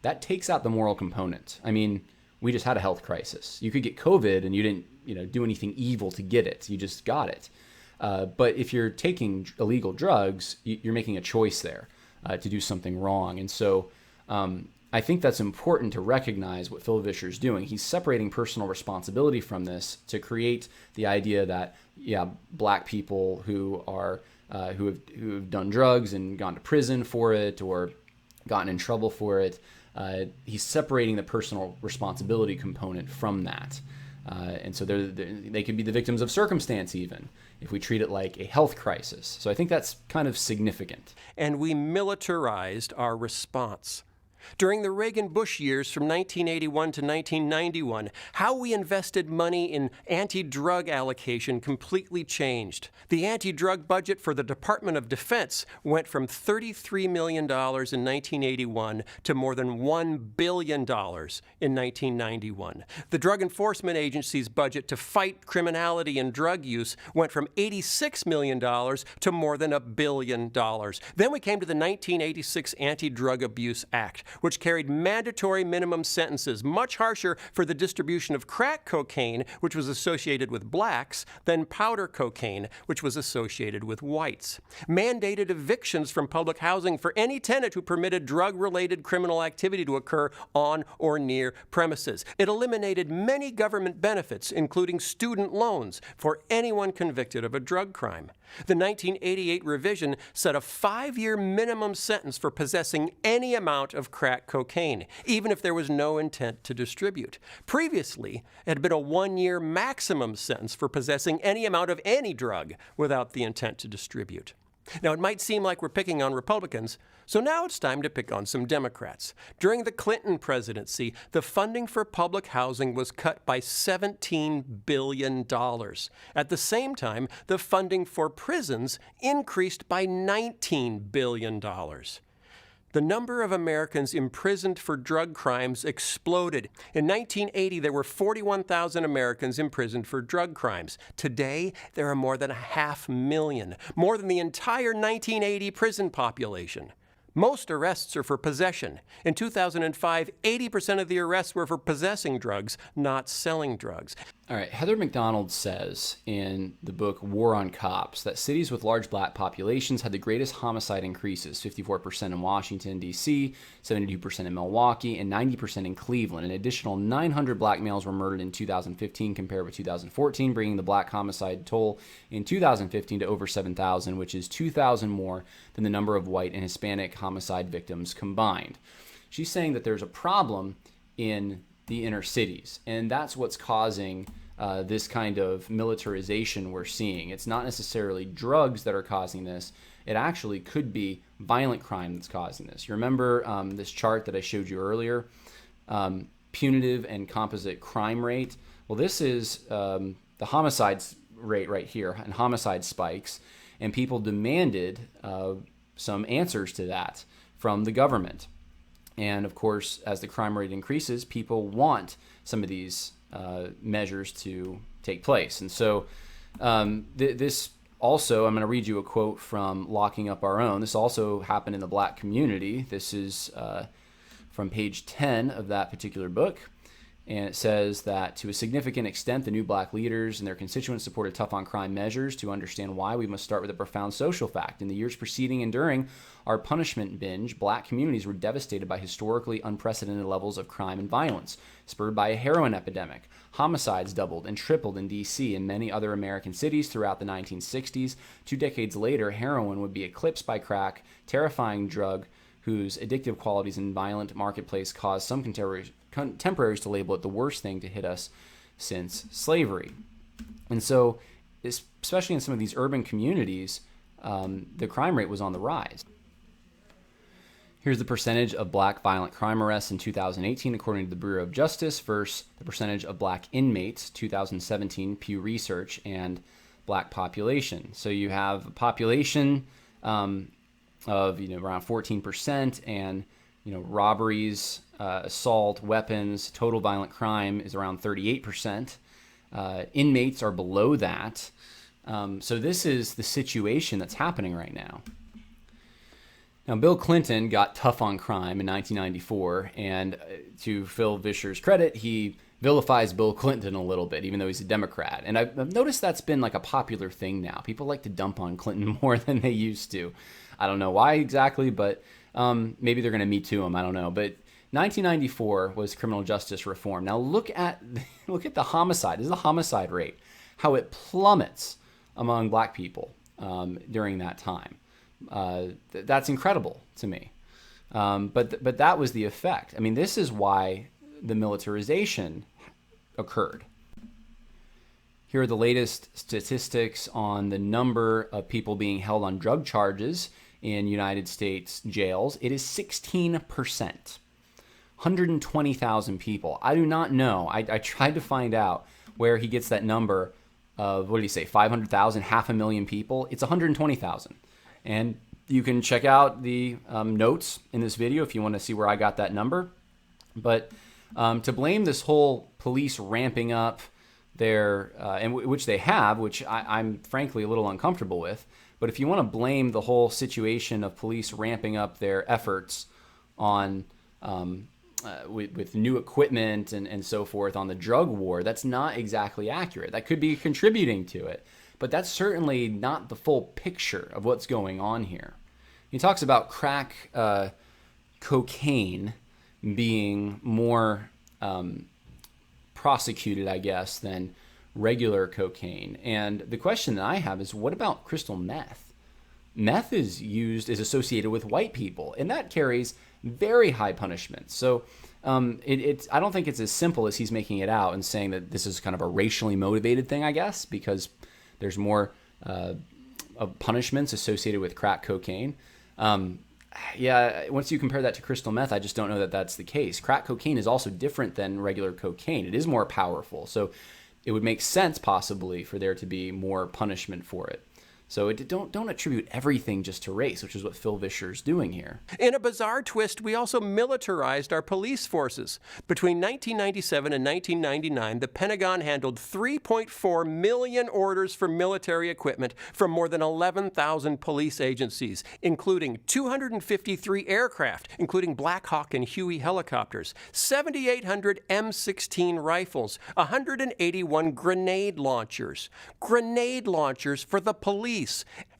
That takes out the moral component. I mean, we just had a health crisis. You could get COVID and you didn't, do anything evil to get it. You just got it. But if you're taking illegal drugs, you're making a choice there to do something wrong. And so I think that's important to recognize what Phil Vischer is doing. He's separating personal responsibility from this to create the idea that, black people who have done drugs and gone to prison for it or gotten in trouble for it, he's separating the personal responsibility component from that. And so they could be the victims of circumstance even if we treat it like a health crisis. So I think that's kind of significant. And we militarized our response. During the Reagan-Bush years from 1981 to 1991, how we invested money in anti-drug allocation completely changed. The anti-drug budget for the Department of Defense went from $33 million in 1981 to more than $1 billion in 1991. The Drug Enforcement Agency's budget to fight criminality and drug use went from $86 million to more than $1 billion. Then we came to the 1986 Anti-Drug Abuse Act, which carried mandatory minimum sentences, much harsher for the distribution of crack cocaine, which was associated with blacks, than powder cocaine, which was associated with whites. Mandated evictions from public housing for any tenant who permitted drug-related criminal activity to occur on or near premises. It eliminated many government benefits, including student loans, for anyone convicted of a drug crime. The 1988 revision set a 5-year minimum sentence for possessing any amount of crack cocaine, even if there was no intent to distribute. Previously, it had been a 1-year maximum sentence for possessing any amount of any drug without the intent to distribute. Now, it might seem like we're picking on Republicans, so now it's time to pick on some Democrats. During the Clinton presidency, the funding for public housing was cut by $17 billion. At the same time, the funding for prisons increased by $19 billion. The number of Americans imprisoned for drug crimes exploded. In 1980, there were 41,000 Americans imprisoned for drug crimes. Today, there are more than 500,000, more than the entire 1980 prison population. Most arrests are for possession. In 2005, 80% of the arrests were for possessing drugs, not selling drugs. All right, Heather McDonald says in the book War on Cops that cities with large black populations had the greatest homicide increases, 54% in Washington, D.C., 72% in Milwaukee, and 90% in Cleveland. An additional 900 black males were murdered in 2015 compared with 2014, bringing the black homicide toll in 2015 to over 7,000, which is 2,000 more than the number of white and Hispanic homicide victims combined. She's saying that there's a problem in the inner cities, and that's what's causing this kind of militarization we're seeing. It's not necessarily drugs that are causing this. It actually could be violent crime that's causing this. You remember this chart that I showed you earlier, punitive and composite crime rate? Well, this is the homicides rate right here, and homicide spikes, and people demanded some answers to that from the government. And of course, as the crime rate increases, people want some of these measures to take place. And so this also, I'm going to read you a quote from Locking Up Our Own. This also happened in the black community. This is from page 10 of that particular book. And it says that to a significant extent, the new black leaders and their constituents supported tough on crime measures. To understand why, we must start with a profound social fact. In the years preceding and during our punishment binge, black communities were devastated by historically unprecedented levels of crime and violence, spurred by a heroin epidemic. Homicides doubled and tripled in D.C. and many other American cities throughout the 1960s. 2 decades later, heroin would be eclipsed by crack, terrifying drug whose addictive qualities and violent marketplace caused some contemporaries to label it the worst thing to hit us since slavery. And so, especially in some of these urban communities, the crime rate was on the rise. Here's the percentage of black violent crime arrests in 2018, according to the Bureau of Justice, versus the percentage of black inmates, 2017, Pew Research, and black population. So you have a population of around 14%, and robberies, assault, weapons, total violent crime is around 38%. Inmates are below that. So this is the situation that's happening right now. Now, Bill Clinton got tough on crime in 1994, and to Phil Vischer's credit, he vilifies Bill Clinton a little bit, even though he's a Democrat. And I've noticed that's been like a popular thing now. People like to dump on Clinton more than they used to. I don't know why exactly, but maybe they're going to Me Too him. I don't know. But 1994 was criminal justice reform. Now look at the homicide. This is the homicide rate, how it plummets among black people during that time. That's incredible to me. But that was the effect. I mean, this is why the militarization occurred. Here are the latest statistics on the number of people being held on drug charges in United States jails. It is 16%. 120,000 people. I do not know. I tried to find out where he gets that number of, what did he say, 500,000, 500,000 people. It's 120,000. And you can check out the notes in this video if you want to see where I got that number. But to blame this whole police ramping up their, which they have, which I'm frankly a little uncomfortable with, but if you want to blame the whole situation of police ramping up their efforts on with new equipment and so forth on the drug war, that's not exactly accurate. That could be contributing to it. But that's certainly not the full picture of what's going on here. He talks about crack cocaine being more prosecuted, I guess, than regular cocaine. And the question that I have is, what about crystal meth? Meth is associated with white people, and that carries very high punishments. So I don't think it's as simple as he's making it out and saying that this is kind of a racially motivated thing, I guess, because there's more of punishments associated with crack cocaine. Once you compare that to crystal meth, I just don't know that that's the case. Crack cocaine is also different than regular cocaine. It is more powerful. So it would make sense possibly for there to be more punishment for it. So don't attribute everything just to race, which is what Phil Vischer is doing here. In a bizarre twist, we also militarized our police forces. Between 1997 and 1999, the Pentagon handled 3.4 million orders for military equipment from more than 11,000 police agencies, including 253 aircraft, including Black Hawk and Huey helicopters, 7,800 M16 rifles, 181 grenade launchers for the police,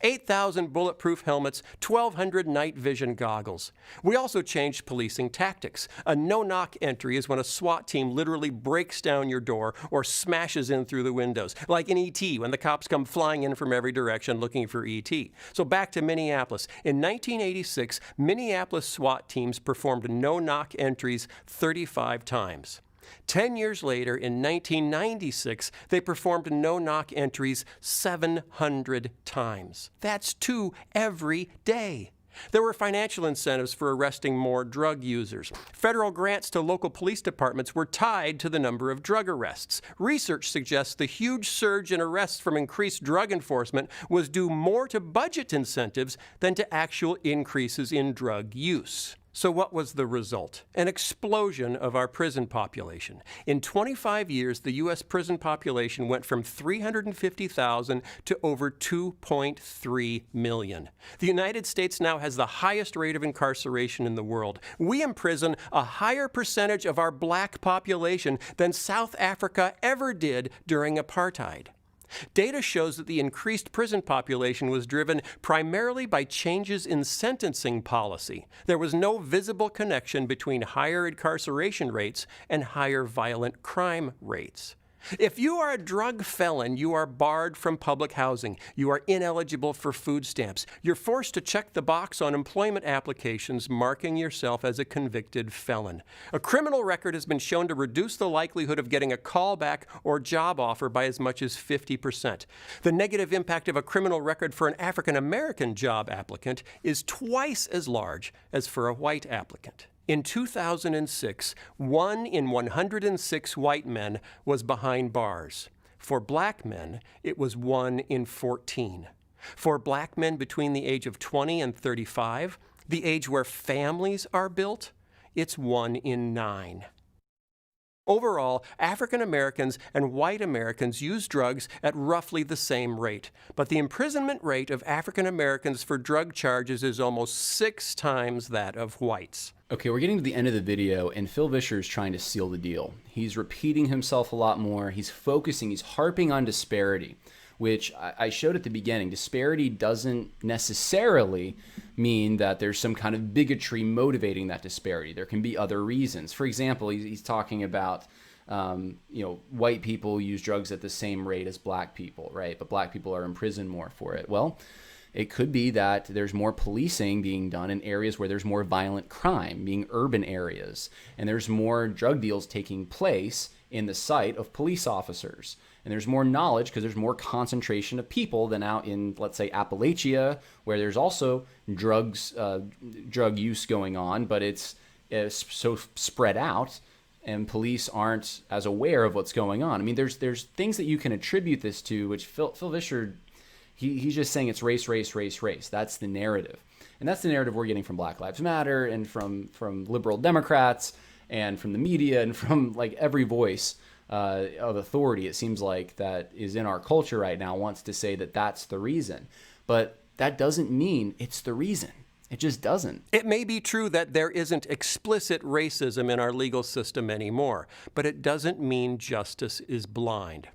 8,000 bulletproof helmets, 1,200 night vision goggles. We also changed policing tactics. A no-knock entry is when a SWAT team literally breaks down your door or smashes in through the windows, like in E.T. when the cops come flying in from every direction looking for E.T. So back to Minneapolis. In 1986, Minneapolis SWAT teams performed no-knock entries 35 times. 10 years later, in 1996, they performed no-knock entries 700 times. That's 2 every day. There were financial incentives for arresting more drug users. Federal grants to local police departments were tied to the number of drug arrests. Research suggests the huge surge in arrests from increased drug enforcement was due more to budget incentives than to actual increases in drug use. So what was the result? An explosion of our prison population. In 25 years, the U.S. prison population went from 350,000 to over 2.3 million. The United States now has the highest rate of incarceration in the world. We imprison a higher percentage of our black population than South Africa ever did during apartheid. Data shows that the increased prison population was driven primarily by changes in sentencing policy. There was no visible connection between higher incarceration rates and higher violent crime rates. If you are a drug felon, you are barred from public housing. You are ineligible for food stamps. You're forced to check the box on employment applications marking yourself as a convicted felon. A criminal record has been shown to reduce the likelihood of getting a callback or job offer by as much as 50%. The negative impact of a criminal record for an African American job applicant is twice as large as for a white applicant. In 2006, 1 in 106 white men was behind bars. For black men, it was 1 in 14. For black men between the age of 20 and 35, the age where families are built, it's 1 in 9. Overall, African Americans and white Americans use drugs at roughly the same rate, but the imprisonment rate of African Americans for drug charges is almost 6 times that of whites. Okay, we're getting to the end of the video, and Phil Vischer is trying to seal the deal. He's repeating himself a lot more. He's harping on disparity, which I showed at the beginning. Disparity doesn't necessarily mean that there's some kind of bigotry motivating that disparity. There can be other reasons. For example, he's talking about, white people use drugs at the same rate as black people, right? But black people are imprisoned more for it. Well, it could be that there's more policing being done in areas where there's more violent crime, being urban areas, and there's more drug deals taking place in the sight of police officers. And there's more knowledge because there's more concentration of people than out in, let's say, Appalachia, where there's also drug use going on, but it's so spread out, and police aren't as aware of what's going on. I mean, there's things that you can attribute this to, which Phil Vischer, he's just saying it's race, race, race, race. That's the narrative. And that's the narrative we're getting from Black Lives Matter and from liberal Democrats and from the media and from like every voice of authority, it seems like, that is in our culture right now wants to say that that's the reason. But that doesn't mean it's the reason. It just doesn't. It may be true that there isn't explicit racism in our legal system anymore, but it doesn't mean justice is blind.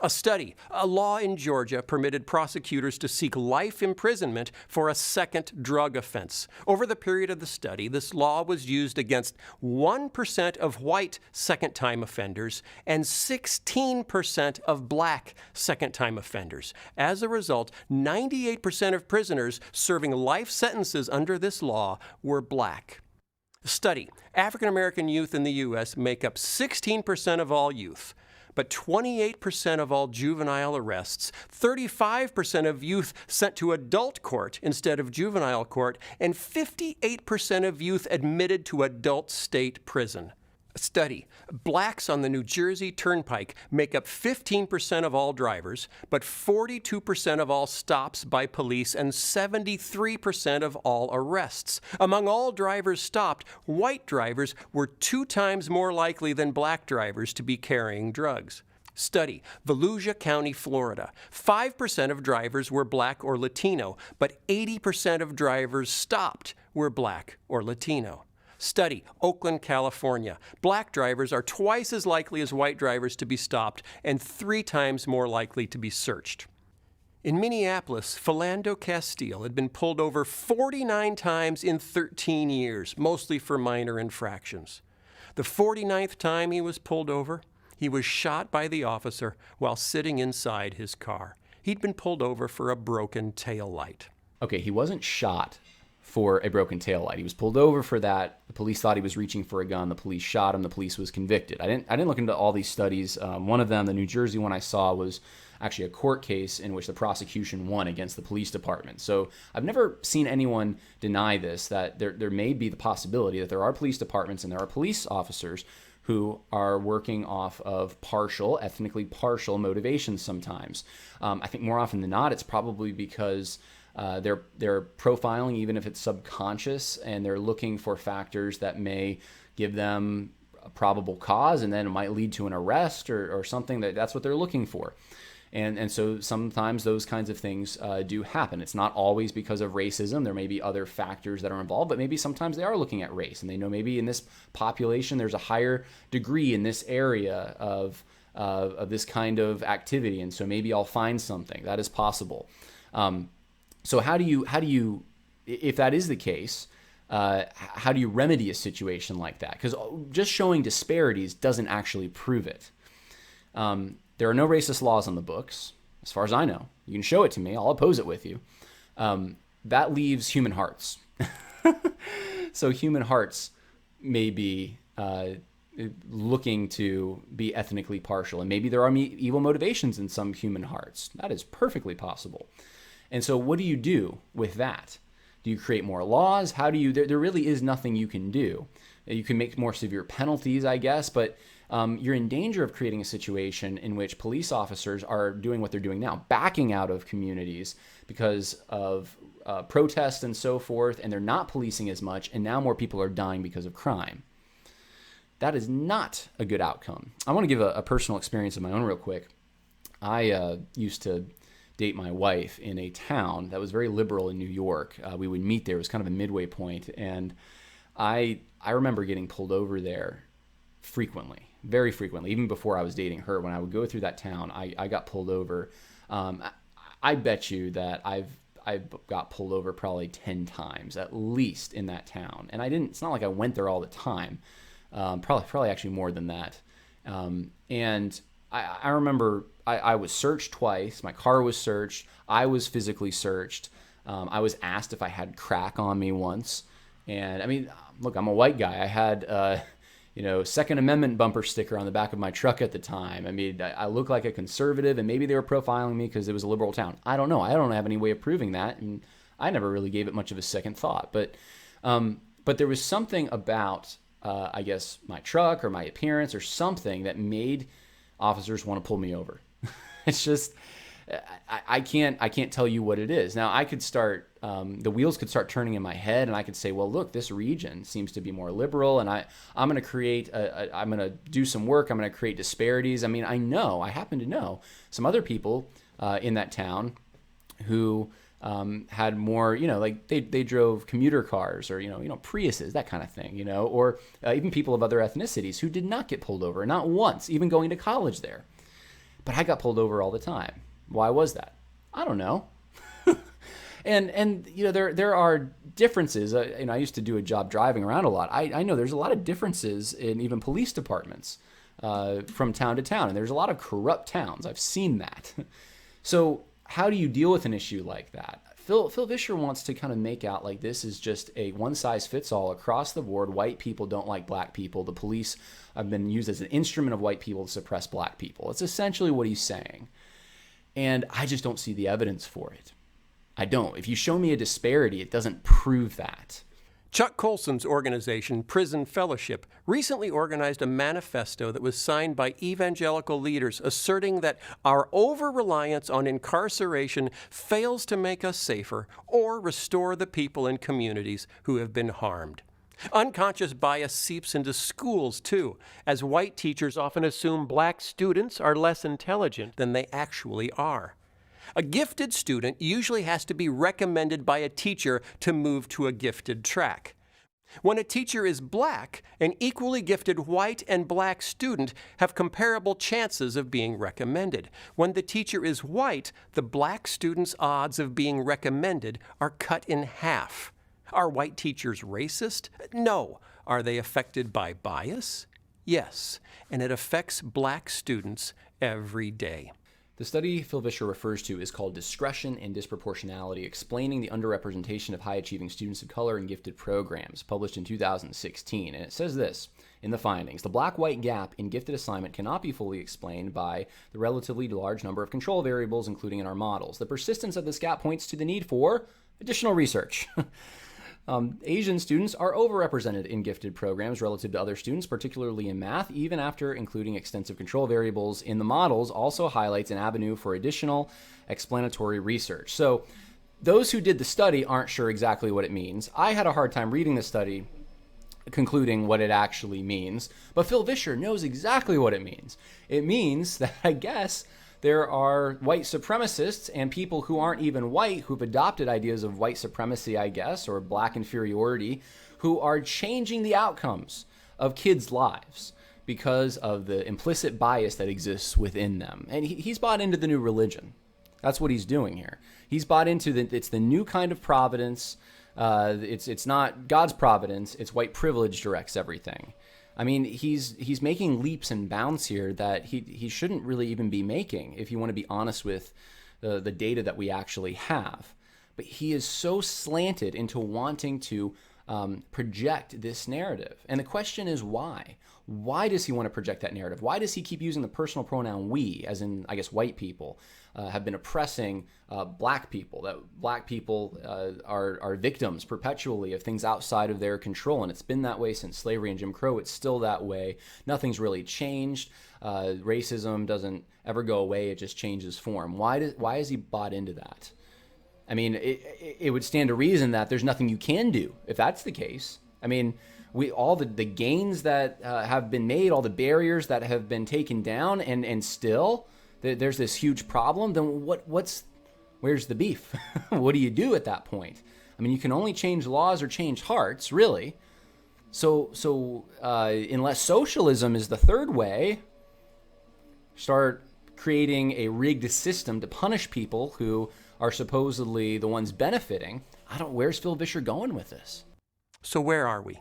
A law in Georgia permitted prosecutors to seek life imprisonment for a second drug offense. Over the period of the study, this law was used against 1% of white second-time offenders and 16% of black second-time offenders. As a result, 98% of prisoners serving life sentences under this law were black. Study: African American youth in the U.S. make up 16% of all youth, but 28% of all juvenile arrests, 35% of youth sent to adult court instead of juvenile court, and 58% of youth admitted to adult state prison. Study: blacks on the New Jersey Turnpike make up 15% of all drivers, but 42% of all stops by police and 73% of all arrests. Among all drivers stopped, white drivers were 2 times more likely than black drivers to be carrying drugs. Study: Volusia County, Florida. 5% of drivers were black or Latino, but 80% of drivers stopped were black or Latino. Study: Oakland, California. Black drivers are twice as likely as white drivers to be stopped and 3 times more likely to be searched. In Minneapolis, Philando Castile had been pulled over 49 times in 13 years, mostly for minor infractions. The 49th time he was pulled over, he was shot by the officer while sitting inside his car. He'd been pulled over for a broken taillight. Okay, he wasn't shot for a broken taillight. He was pulled over for that. The police thought he was reaching for a gun. The police shot him. The police was convicted. I didn't look into all these studies. One of them, the New Jersey one I saw, was actually a court case in which the prosecution won against the police department. So I've never seen anyone deny this, that there may be the possibility that there are police departments and there are police officers who are working off of ethnically partial motivations sometimes. I think more often than not, it's probably because they're profiling, even if it's subconscious, and they're looking for factors that may give them a probable cause, and then it might lead to an arrest or something. That's what they're looking for. And so sometimes those kinds of things do happen. It's not always because of racism. There may be other factors that are involved, but maybe sometimes they are looking at race, and they know maybe in this population there's a higher degree in this area of this kind of activity, and so maybe I'll find something. That is possible. So how do you, if that is the case, how do you remedy a situation like that? Because just showing disparities doesn't actually prove it. There are no racist laws on the books, as far as I know. You can show it to me. I'll oppose it with you. That leaves human hearts. So human hearts may be looking to be ethnically partial, and maybe there are evil motivations in some human hearts. That is perfectly possible. And so what do you do with that? Do you create more laws? How do you, there really is nothing you can do. You can make more severe penalties, I guess, but you're in danger of creating a situation in which police officers are doing what they're doing now, backing out of communities because of protests and so forth, and they're not policing as much, and now more people are dying because of crime. That is not a good outcome. I want to give a personal experience of my own real quick. I used to date my wife in a town that was very liberal in New York. We would meet there. It was kind of a midway point, and I remember getting pulled over there frequently, very frequently, even before I was dating her. When I would go through that town, I got pulled over. I bet you that I've got pulled over probably 10 times at least in that town. And it's not like I went there all the time. Probably actually more than that. And I remember I was searched twice. My car was searched. I was physically searched. I was asked if I had crack on me once. And I mean, look, I'm a white guy. I had, Second Amendment bumper sticker on the back of my truck at the time. I mean, I look like a conservative, and maybe they were profiling me because it was a liberal town. I don't know. I don't have any way of proving that. And I never really gave it much of a second thought. But there was something about, I guess, my truck or my appearance or something that made officers want to pull me over. It's just, I can't tell you what it is. Now, I could start, the wheels could start turning in my head, and I could say, well, look, this region seems to be more liberal, and I'm going to create, I'm going to do some work. I'm going to create disparities. I mean, I happen to know some other people in that town who had more, like they drove commuter cars or, Priuses, that kind of thing, or even people of other ethnicities who did not get pulled over, not once, even going to college there. But I got pulled over all the time. Why was that? I don't know. and there are differences. I used to do a job driving around a lot. I know there's a lot of differences in even police departments from town to town, and there's a lot of corrupt towns. I've seen that. So how do you deal with an issue like that? Phil Vischer wants to kind of make out like this is just a one-size-fits-all across the board. White people don't like black people. The police have been used as an instrument of white people to suppress black people. It's essentially what he's saying. And I just don't see the evidence for it. I don't. If you show me a disparity, it doesn't prove that. Chuck Colson's organization, Prison Fellowship, recently organized a manifesto that was signed by evangelical leaders asserting that our over-reliance on incarceration fails to make us safer or restore the people and communities who have been harmed. Unconscious bias seeps into schools, too, as white teachers often assume black students are less intelligent than they actually are. A gifted student usually has to be recommended by a teacher to move to a gifted track. When a teacher is black, an equally gifted white and black student have comparable chances of being recommended. When the teacher is white, the black student's odds of being recommended are cut in half. Are white teachers racist? No. Are they affected by bias? Yes, and it affects black students every day. The study Phil Vischer refers to is called Discretion and Disproportionality, explaining the underrepresentation of high-achieving students of color in gifted programs, published in 2016. And it says this in the findings: the black-white gap in gifted assignment cannot be fully explained by the relatively large number of control variables, including in our models. The persistence of this gap points to the need for additional research. Asian students are overrepresented in gifted programs relative to other students, particularly in math, even after including extensive control variables in the models also highlights an avenue for additional explanatory research. So those who did the study aren't sure exactly what it means. I had a hard time reading the study, concluding what it actually means, but Phil Vischer knows exactly what it means. It means that, I guess, there are white supremacists and people who aren't even white who've adopted ideas of white supremacy, I guess, or black inferiority, who are changing the outcomes of kids' lives because of the implicit bias that exists within them. And he's bought into the new religion. That's what he's doing here. He's bought into it's the new kind of providence. It's not God's providence. It's white privilege directs everything. I mean, he's making leaps and bounds here that he shouldn't really even be making, if you want to be honest with the data that we actually have. But he is so slanted into wanting to project this narrative. And the question is why? Why does he want to project that narrative? Why does he keep using the personal pronoun we, as in, I guess, white people, have been oppressing black people, that black people are victims perpetually of things outside of their control? And it's been that way since slavery and Jim Crow. It's still that way. Nothing's really changed. Racism doesn't ever go away. It just changes form. Why has he bought into that? I mean, it would stand to reason that there's nothing you can do if that's the case. I mean, all the gains that have been made, all the barriers that have been taken down, and still there's this huge problem. Then where's the beef? What do you do at that point? I mean, you can only change laws or change hearts, really. So unless socialism is the third way, start creating a rigged system to punish people who are supposedly the ones benefiting. Where's Phil Vischer going with this? So where are we?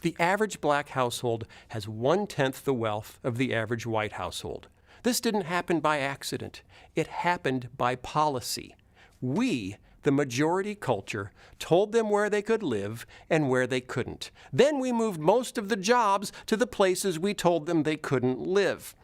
The average black household has 1/10 the wealth of the average white household. This didn't happen by accident. It happened by policy. We, the majority culture, told them where they could live and where they couldn't. Then we moved most of the jobs to the places we told them they couldn't live.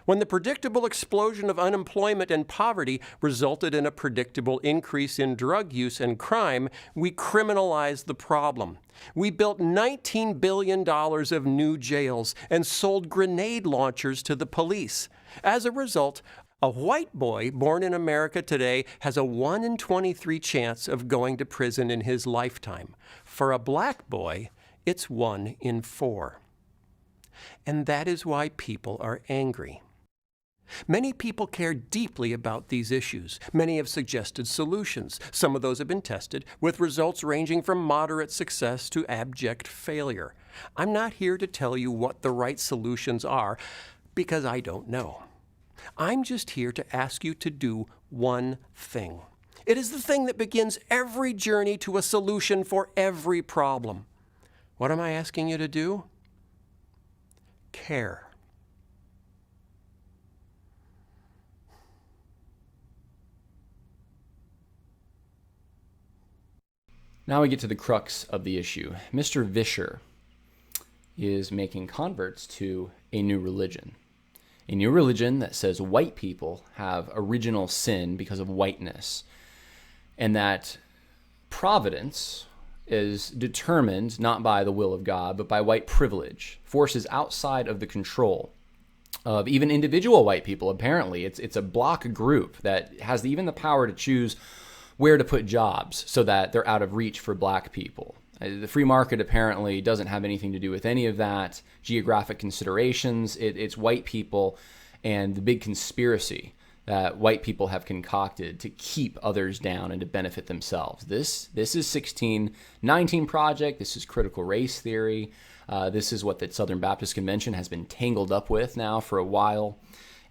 When the predictable explosion of unemployment and poverty resulted in a predictable increase in drug use and crime, we criminalized the problem. We built $19 billion of new jails and sold grenade launchers to the police. As a result, a white boy born in America today has a 1 in 23 chance of going to prison in his lifetime. For a black boy, it's 1 in 4. And that is why people are angry. Many people care deeply about these issues. Many have suggested solutions. Some of those have been tested, with results ranging from moderate success to abject failure. I'm not here to tell you what the right solutions are, because I don't know. I'm just here to ask you to do one thing. It is the thing that begins every journey to a solution for every problem. What am I asking you to do? Care. Now we get to the crux of the issue. Mr. Vischer is making converts to a new religion. A new religion that says white people have original sin because of whiteness, and that providence is determined not by the will of God, but by white privilege, forces outside of the control of even individual white people. Apparently, it's a block group that has even the power to choose where to put jobs so that they're out of reach for black people. The free market apparently doesn't have anything to do with any of that. Geographic considerations, it's white people and the big conspiracy that white people have concocted to keep others down and to benefit themselves. This is 1619 Project. This is critical race theory. This is what the Southern Baptist Convention has been tangled up with now for a while.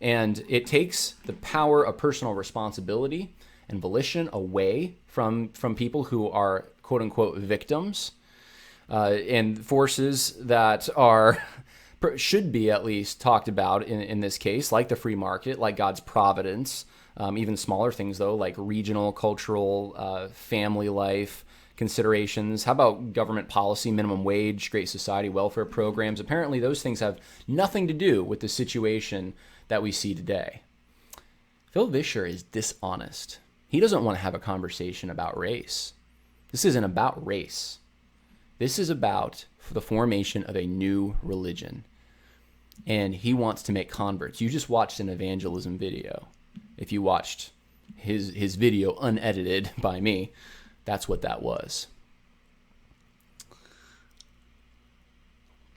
And it takes the power of personal responsibility and volition away from people who are quote-unquote victims, and forces that should be at least talked about in this case, like the free market, like God's providence, even smaller things though, like regional, cultural, family life considerations. How about government policy, minimum wage, Great Society, welfare programs? Apparently those things have nothing to do with the situation that we see today. Phil Vischer is dishonest. He doesn't want to have a conversation about race. This isn't about race. This is about the formation of a new religion. And he wants to make converts. You just watched an evangelism video. If you watched his video unedited by me, that's what that was.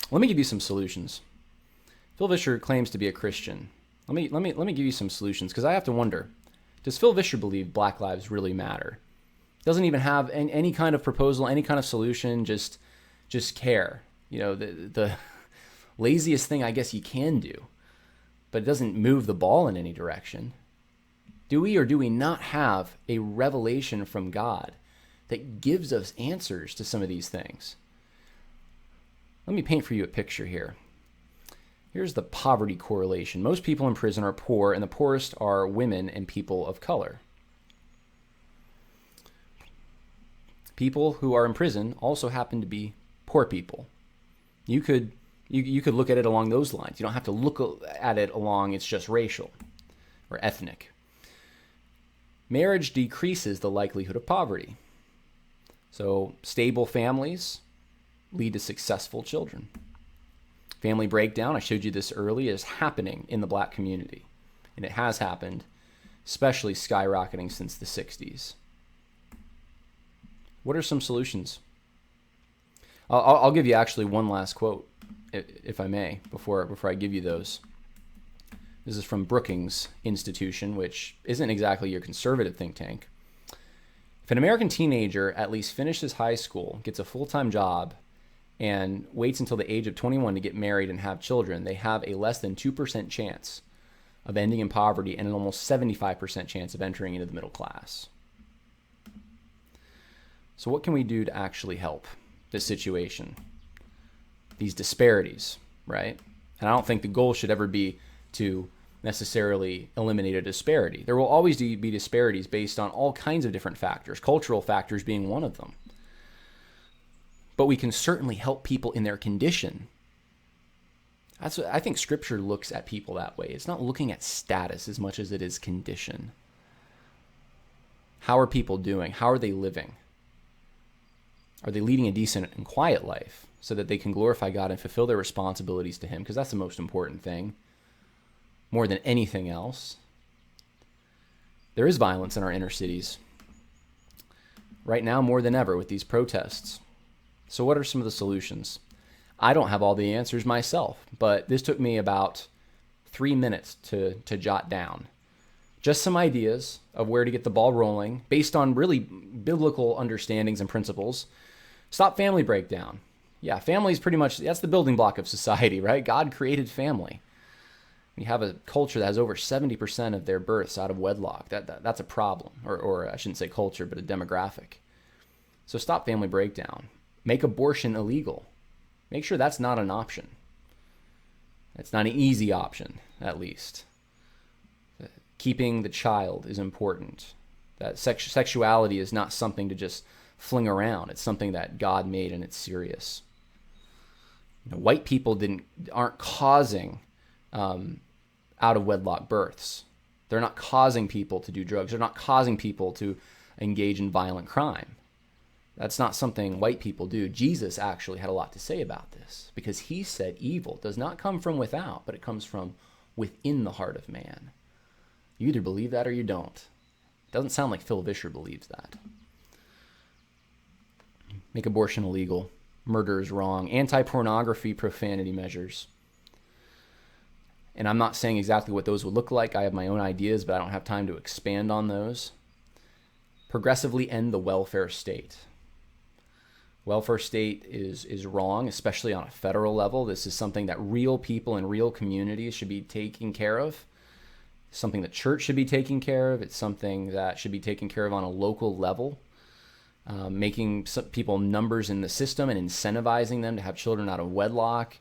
Let me give you some solutions. Phil Vischer claims to be a Christian. Let me give you some solutions, because I have to wonder, does Phil Vischer believe Black lives really matter? Doesn't even have any kind of proposal, any kind of solution, just care. You know, the laziest thing I guess you can do, but it doesn't move the ball in any direction. Do we or do we not have a revelation from God that gives us answers to some of these things? Let me paint for you a picture here. Here's the poverty correlation. Most people in prison are poor, and the poorest are women and people of color. People who are in prison also happen to be poor people. You could look at it along those lines. You don't have to look at it along it's just racial or ethnic. Marriage decreases the likelihood of poverty. So stable families lead to successful children. Family breakdown, I showed you this early, is happening in the black community. And it has happened, especially skyrocketing since the 60s. What are some solutions? I'll give you actually one last quote, if I may, before I give you those. This is from Brookings Institution, which isn't exactly your conservative think tank. If an American teenager at least finishes high school, gets a full-time job, and waits until the age of 21 to get married and have children, they have a less than 2% chance of ending in poverty and an almost 75% chance of entering into the middle class. So what can we do to actually help this situation? These disparities, right? And I don't think the goal should ever be to necessarily eliminate a disparity. There will always be disparities based on all kinds of different factors, cultural factors being one of them. But we can certainly help people in their condition. That's what I think Scripture looks at people that way. It's not looking at status as much as it is condition. How are people doing? How are they living? Are they leading a decent and quiet life so that they can glorify God and fulfill their responsibilities to Him? Because that's the most important thing, more than anything else. There is violence in our inner cities right now more than ever with these protests. So what are some of the solutions? I don't have all the answers myself, but this took me about 3 minutes to jot down. Just some ideas of where to get the ball rolling based on really biblical understandings and principles. Stop family breakdown. Yeah, family is pretty much, that's the building block of society, right? God created family. We have a culture that has over 70% of their births out of wedlock. That's a problem, or I shouldn't say culture, but a demographic. So stop family breakdown. Make abortion illegal. Make sure that's not an option. It's not an easy option, at least. Keeping the child is important. That sexuality is not something to just fling around. It's something that God made, and it's serious. White people aren't causing out of wedlock births. They're not causing people to do drugs. They're not causing people to engage in violent crime. That's not something white people do. Jesus actually had a lot to say about this because he said evil does not come from without, but it comes from within the heart of man. You either believe that or you don't. It doesn't sound like Phil Vischer believes that. Make abortion illegal. Murder is wrong. Anti-pornography profanity measures. And I'm not saying exactly what those would look like. I have my own ideas, but I don't have time to expand on those. Progressively end the welfare state. Welfare state is wrong, especially on a federal level. This is something that real people in real communities should be taking care of. Something the church should be taking care of. It's something that should be taken care of on a local level. Making some people numbers in the system and incentivizing them to have children out of wedlock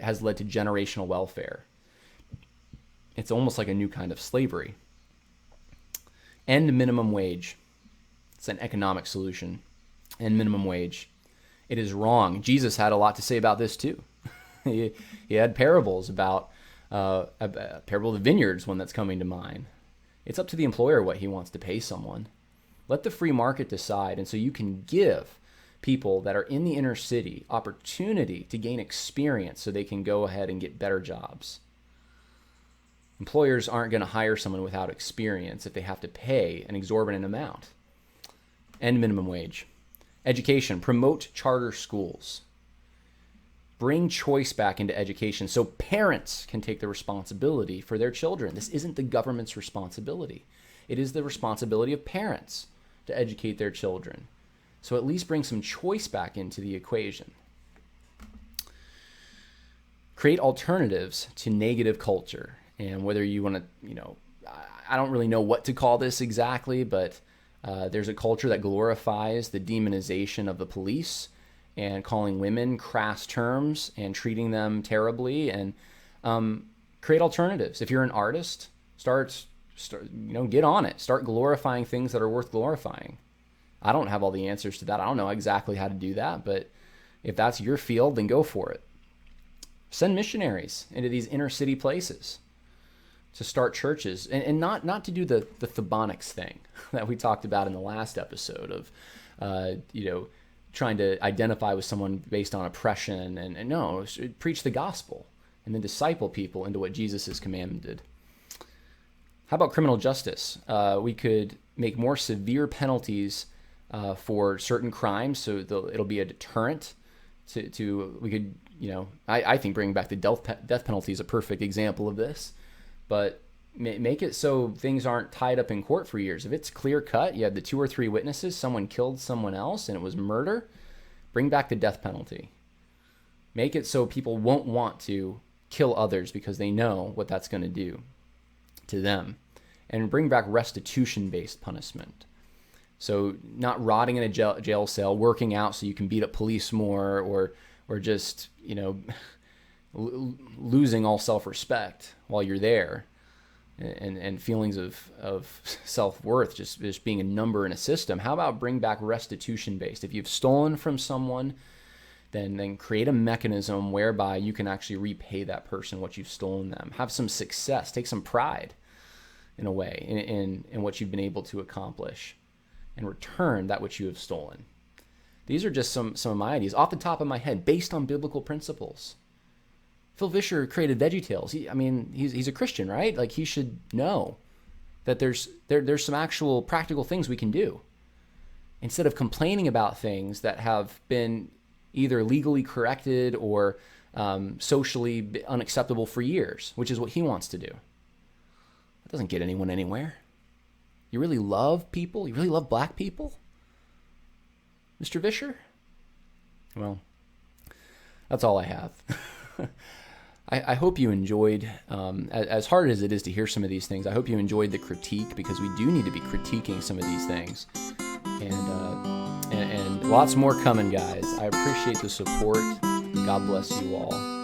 has led to generational welfare. It's almost like a new kind of slavery. End minimum wage. It's an economic solution. End minimum wage. It is wrong. Jesus had a lot to say about this too. He had parables about a parable of the vineyards, one that's coming to mind. It's up to the employer what he wants to pay someone. Let the free market decide. And so you can give people that are in the inner city opportunity to gain experience so they can go ahead and get better jobs. Employers aren't going to hire someone without experience if they have to pay an exorbitant amount. End minimum wage. Education. Promote charter schools. Bring choice back into education so parents can take the responsibility for their children. This isn't the government's responsibility. It is the responsibility of parents to educate their children. So at least bring some choice back into the equation. Create alternatives to negative culture. And whether you want to, I don't really know what to call this exactly, but there's a culture that glorifies the demonization of the police and calling women crass terms and treating them terribly and Create alternatives. If you're an artist, start, get on it. Start glorifying things that are worth glorifying. I don't have all the answers to that. I don't know exactly how to do that, but if that's your field, then go for it. Send missionaries into these inner city places to start churches, and not to do the Thebonics thing that we talked about in the last episode of, trying to identify with someone based on oppression, and no, preach the gospel and then disciple people into what Jesus has commanded. How about criminal justice? We could make more severe penalties for certain crimes, so it'll be a deterrent to we could, I think bringing back the death penalty is a perfect example of this, but make it so things aren't tied up in court for years. If it's clear cut, you had the 2 or 3 witnesses, someone killed someone else and it was murder, bring back the death penalty. Make it so people won't want to kill others because they know what that's going to do to them. And bring back restitution-based punishment. So not rotting in a jail cell, working out so you can beat up police more, or just, losing all self-respect while you're there, and feelings of self-worth, just being a number in a system. How about bring back restitution-based? If you've stolen from someone, then create a mechanism whereby you can actually repay that person what you've stolen them. Have some success, take some pride in a way in what you've been able to accomplish, and return that which you have stolen. These are just some of my ideas off the top of my head based on biblical principles. Phil Vischer created VeggieTales. He's a Christian, right? Like, he should know that there's some actual practical things we can do instead of complaining about things that have been either legally corrected or socially unacceptable for years, which is what he wants to do. That doesn't get anyone anywhere. You really love people? You really love black people? Mr. Vischer? Well, that's all I have. I hope you enjoyed, as hard as it is to hear some of these things, I hope you enjoyed the critique, because we do need to be critiquing some of these things. And lots more coming, guys. I appreciate the support. God bless you all.